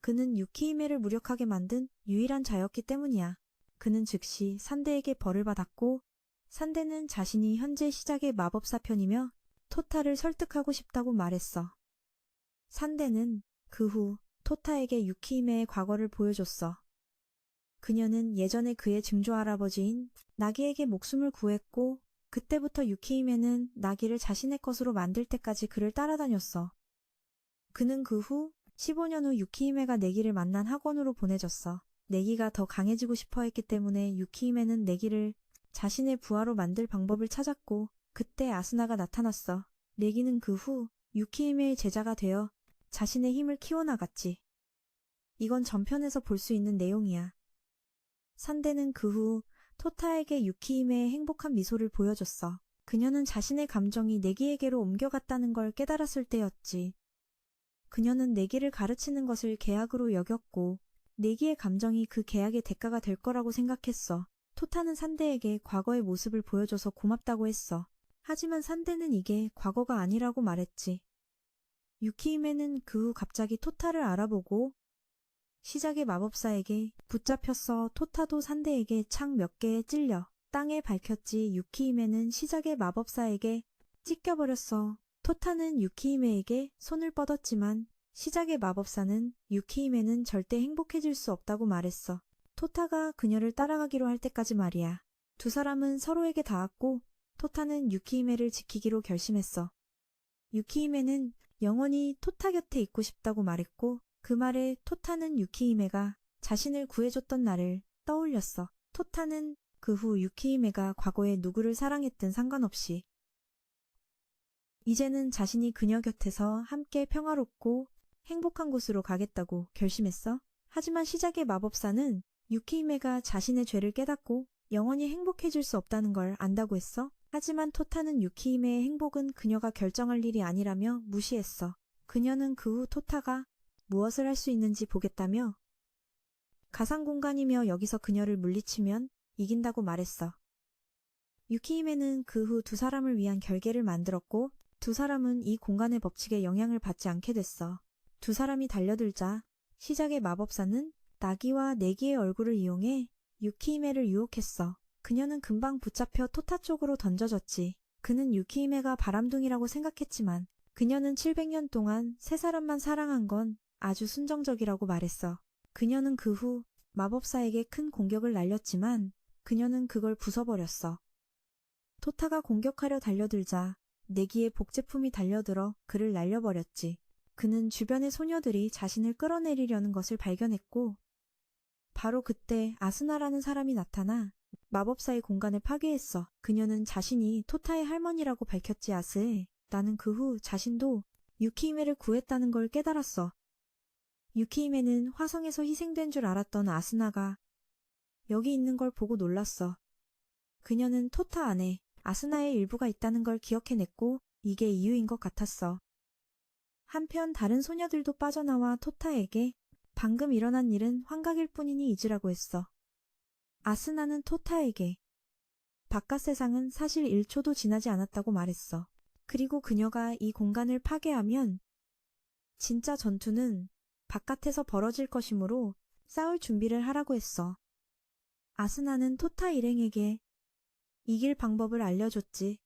그는 유키히메를 무력하게 만든 유일한 자였기 때문이야. 그는 즉시 산데에게 벌을 받았고 산데는 자신이 현재 시작의 마법사 편이며 토타를 설득하고 싶다고 말했어. 산데는 그 후 토타에게 유키히메의 과거를 보여줬어. 그녀는 예전에 그의 증조 할아버지인 나기에게 목숨을 구했고 그때부터 유키히메는 나기를 자신의 것으로 만들 때까지 그를 따라다녔어. 그는 그 후 15년 후 유키히메가 내기를 만난 학원으로 보내졌어. 내기가 더 강해지고 싶어 했기 때문에 유키히메는 내기를 자신의 부하로 만들 방법을 찾았고 그때 아스나가 나타났어. 내기는 그 후 유키히메의 제자가 되어 자신의 힘을 키워나갔지. 이건 전편에서 볼 수 있는 내용이야. 산데는 그 후 토타에게 유키히메의 행복한 미소를 보여줬어. 그녀는 자신의 감정이 내기에게로 옮겨갔다는 걸 깨달았을 때였지. 그녀는 내기를 가르치는 것을 계약으로 여겼고 내기의 감정이 그 계약의 대가가 될 거라고 생각했어. 토타는 산데에게 과거의 모습을 보여줘서 고맙다고 했어. 하지만 산데는 이게 과거가 아니라고 말했지. 유키히메는 그 후 갑자기 토타를 알아보고 시작의 마법사에게 붙잡혔어. 토타도 산데에게 창 몇 개에 찔려 땅에 밝혔지. 유키히메는 시작의 마법사에게 찢겨버렸어. 토타는 유키히메에게 손을 뻗었지만 시작의 마법사는 유키히메는 절대 행복해질 수 없다고 말했어. 토타가 그녀를 따라가기로 할 때까지 말이야. 두 사람은 서로에게 닿았고 토타는 유키히메를 지키기로 결심했어. 유키히메는 영원히 토타 곁에 있고 싶다고 말했고 그 말에 토타는 유키히메가 자신을 구해줬던 날을 떠올렸어. 토타는 그 후 유키히메가 과거에 누구를 사랑했든 상관없이 이제는 자신이 그녀 곁에서 함께 평화롭고 행복한 곳으로 가겠다고 결심했어. 하지만 시작의 마법사는 유키히메가 자신의 죄를 깨닫고 영원히 행복해질 수 없다는 걸 안다고 했어. 하지만 토타는 유키히메의 행복은 그녀가 결정할 일이 아니라며 무시했어. 그녀는 그 후 토타가 무엇을 할 수 있는지 보겠다며 가상공간이며 여기서 그녀를 물리치면 이긴다고 말했어. 유키히메는 그 후 두 사람을 위한 결계를 만들었고 두 사람은 이 공간의 법칙에 영향을 받지 않게 됐어. 두 사람이 달려들자 시작의 마법사는 나기와 내기의 얼굴을 이용해 유키히메를 유혹했어. 그녀는 금방 붙잡혀 토타 쪽으로 던져졌지. 그는 유키히메가 바람둥이라고 생각했지만 그녀는 700년 동안 세 사람만 사랑한 건 아주 순정적이라고 말했어. 그녀는 그 후 마법사에게 큰 공격을 날렸지만 그녀는 그걸 부숴버렸어. 토타가 공격하려 달려들자 내기의 복제품이 달려들어 그를 날려버렸지. 그는 주변의 소녀들이 자신을 끌어내리려는 것을 발견했고 바로 그때 아스나라는 사람이 나타나 마법사의 공간을 파괴했어. 그녀는 자신이 토타의 할머니라고 밝혔지. 아스에 나는 그 후 자신도 유키히메를 구했다는 걸 깨달았어. 유키히메는 화성에서 희생된 줄 알았던 아스나가 여기 있는 걸 보고 놀랐어. 그녀는 토타 안에 아스나의 일부가 있다는 걸 기억해냈고 이게 이유인 것 같았어. 한편 다른 소녀들도 빠져나와 토타에게 방금 일어난 일은 환각일 뿐이니 잊으라고 했어. 아스나는 토타에게 바깥 세상은 사실 1초도 지나지 않았다고 말했어. 그리고 그녀가 이 공간을 파괴하면 진짜 전투는 바깥에서 벌어질 것이므로 싸울 준비를 하라고 했어. 아스나는 토타 일행에게 이길 방법을 알려줬지.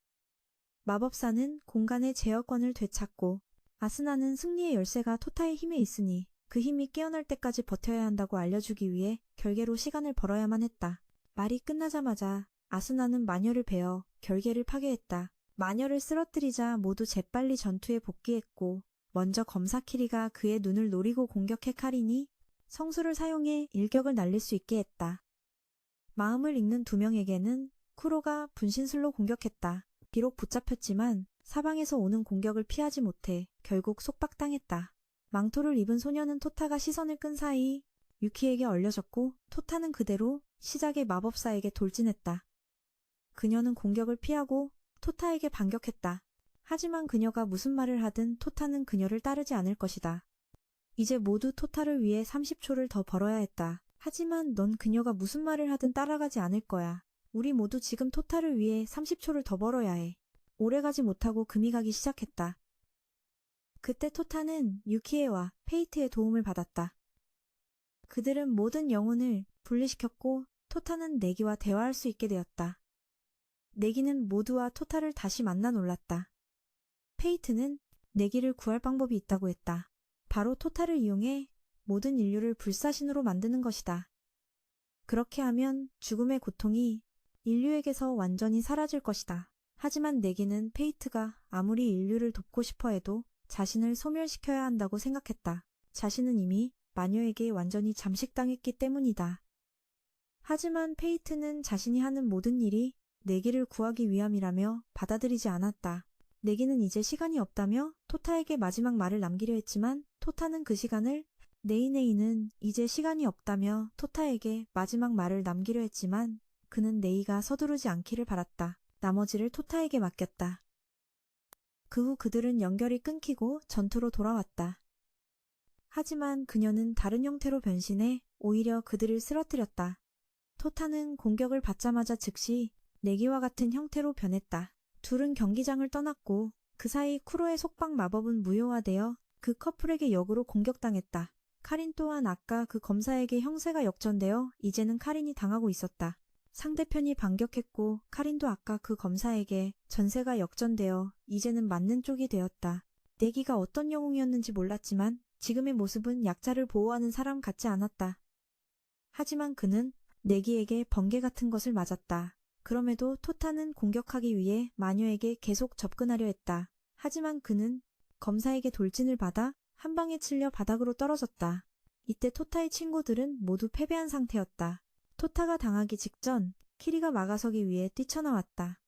마법사는 공간의 제어권을 되찾고 아스나는 승리의 열쇠가 토타의 힘에 있으니 그 힘이 깨어날 때까지 버텨야 한다고 알려주기 위해 결계로 시간을 벌어야만 했다. 말이 끝나자마자 아스나는 마녀를 베어 결계를 파괴했다. 마녀를 쓰러뜨리자 모두 재빨리 전투에 복귀했고 먼저 검사키리가 그의 눈을 노리고 공격해 카린이 성수를 사용해 일격을 날릴 수 있게 했다. 마음을 읽는 두 명에게는 쿠로가 분신술로 공격했다. 비록 붙잡혔지만 사방에서 오는 공격을 피하지 못해 결국 속박당했다. 망토를 입은 소녀는 토타가 시선을 끈 사이 유키에게 얼려졌고 토타는 그대로 시작의 마법사에게 돌진했다. 그녀는 공격을 피하고 토타에게 반격했다. 하지만 그녀가 무슨 말을 하든 토타는 그녀를 따르지 않을 것이다. 이제 모두 토타를 위해 30초를 더 벌어야 했다. 하지만 넌 그녀가 무슨 말을 하든 따라가지 않을 거야. 우리 모두 지금 토타를 위해 30초를 더 벌어야 해. 오래가지 못하고 금이 가기 시작했다. 그때 토타는 유키에와 페이트의 도움을 받았다. 그들은 모든 영혼을 분리시켰고 토타는 내기와 대화할 수 있게 되었다. 내기는 모두와 토타를 다시 만나 놀랐다. 페이트는 내기를 구할 방법이 있다고 했다. 바로 토타를 이용해 모든 인류를 불사신으로 만드는 것이다. 그렇게 하면 죽음의 고통이 인류에게서 완전히 사라질 것이다. 하지만 내기는 페이트가 아무리 인류를 돕고 싶어 해도 자신을 소멸시켜야 한다고 생각했다. 자신은 이미 마녀에게 완전히 잠식당했기 때문이다. 하지만 페이트는 자신이 하는 모든 일이 내기를 구하기 위함이라며 받아들이지 않았다. 내기는 이제 시간이 없다며 토타에게 마지막 말을 남기려 했지만 토타는 그 시간을 네이네이는 이제 시간이 없다며 토타에게 마지막 말을 남기려 했지만 그는 네이가 서두르지 않기를 바랐다. 나머지를 토타에게 맡겼다. 그 후 그들은 연결이 끊기고 전투로 돌아왔다. 하지만 그녀는 다른 형태로 변신해 오히려 그들을 쓰러뜨렸다. 토타는 공격을 받자마자 즉시 내기와 같은 형태로 변했다. 둘은 경기장을 떠났고 그 사이 쿠로의 속박 마법은 무효화되어 그 커플에게 역으로 공격당했다. 카린 또한 아까 그 검사에게 형세가 역전되어 이제는 카린이 당하고 있었다. 상대편이 반격했고 카린도 아까 그 검사에게 전세가 역전되어 이제는 맞는 쪽이 되었다. 내기가 어떤 영웅이었는지 몰랐지만 지금의 모습은 약자를 보호하는 사람 같지 않았다. 하지만 그는 내기에게 번개 같은 것을 맞았다. 그럼에도 토타는 공격하기 위해 마녀에게 계속 접근하려 했다. 하지만 그는 검사에게 돌진을 받아 한 방에 찔려 바닥으로 떨어졌다. 이때 토타의 친구들은 모두 패배한 상태였다. 토타가 당하기 직전 키리가 막아서기 위해 뛰쳐나왔다.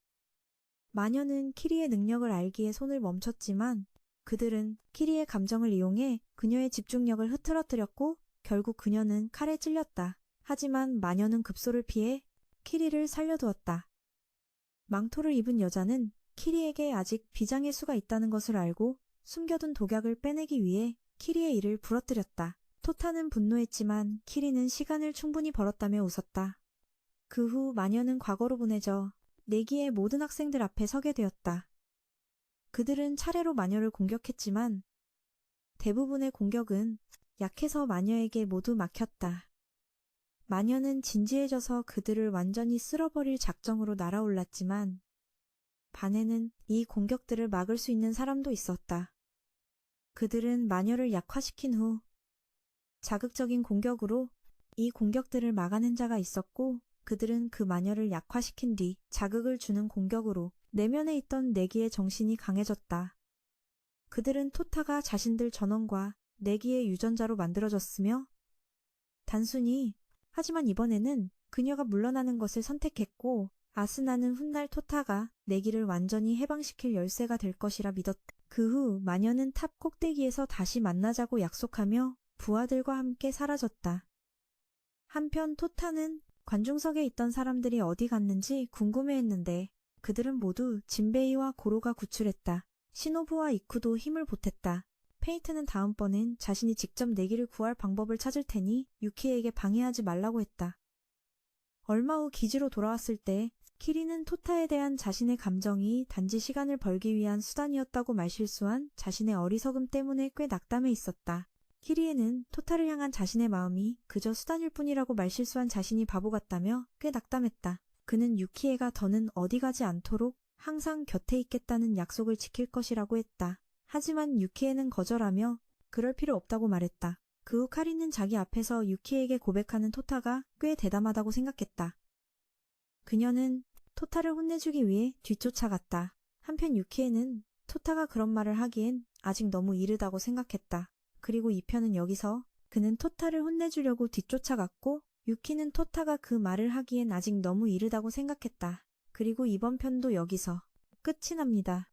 마녀는 키리의 능력을 알기에 손을 멈췄지만 그들은 키리의 감정을 이용해 그녀의 집중력을 흐트러뜨렸고 결국 그녀는 칼에 찔렸다. 하지만 마녀는 급소를 피해 키리를 살려두었다. 망토를 입은 여자는 키리에게 아직 비장의 수가 있다는 것을 알고 숨겨둔 독약을 빼내기 위해 키리의 이를 부러뜨렸다. 토타는 분노했지만 키리는 시간을 충분히 벌었다며 웃었다. 그 후 마녀는 과거로 보내져 내기의 모든 학생들 앞에 서게 되었다. 그들은 차례로 마녀를 공격했지만 대부분의 공격은 약해서 마녀에게 모두 막혔다. 마녀는 진지해져서 그들을 완전히 쓸어버릴 작정으로 날아올랐지만 반에는 이 공격들을 막을 수 있는 사람도 있었다. 그들은 마녀를 약화시킨 후 자극적인 공격으로 이 공격들을 막아낸 자가 있었고 그들은 그 마녀를 약화시킨 뒤 자극을 주는 공격으로 내면에 있던 내기의 정신이 강해졌다. 그들은 토타가 자신들 전원과 내기의 유전자로 만들어졌으며 하지만 이번에는 그녀가 물러나는 것을 선택했고 아스나는 훗날 토타가 내기를 완전히 해방시킬 열쇠가 될 것이라 믿었다. 그 후 마녀는 탑 꼭대기에서 다시 만나자고 약속하며 부하들과 함께 사라졌다. 한편 토타는 관중석에 있던 사람들이 어디 갔는지 궁금해했는데 그들은 모두 진베이와 고로가 구출했다. 시노부와 이쿠도 힘을 보탰다. 페이트는 다음번엔 자신이 직접 내기를 구할 방법을 찾을 테니 유키에게 방해하지 말라고 했다. 얼마 후 기지로 돌아왔을 때 키리는 토타에 대한 자신의 감정이 단지 시간을 벌기 위한 수단이었다고 말실수한 자신의 어리석음 때문에 꽤 낙담해 있었다. 키리에는 토타를 향한 자신의 마음이 그저 수단일 뿐이라고 말실수한 자신이 바보 같다며 꽤 낙담했다. 그는 유키에가 더는 어디 가지 않도록 항상 곁에 있겠다는 약속을 지킬 것이라고 했다. 하지만 유키에는 거절하며 그럴 필요 없다고 말했다. 그 후 카리는 자기 앞에서 유키에게 고백하는 토타가 꽤 대담하다고 생각했다. 그녀는 토타를 혼내주기 위해 뒤쫓아갔다. 한편 유키에는 토타가 그런 말을 하기엔 아직 너무 이르다고 생각했다. 그리고 이 편은 여기서 그는 토타를 혼내주려고 뒤쫓아갔고 유키는 토타가 그 말을 하기엔 아직 너무 이르다고 생각했다. 그리고 이번 편도 여기서 끝이 납니다.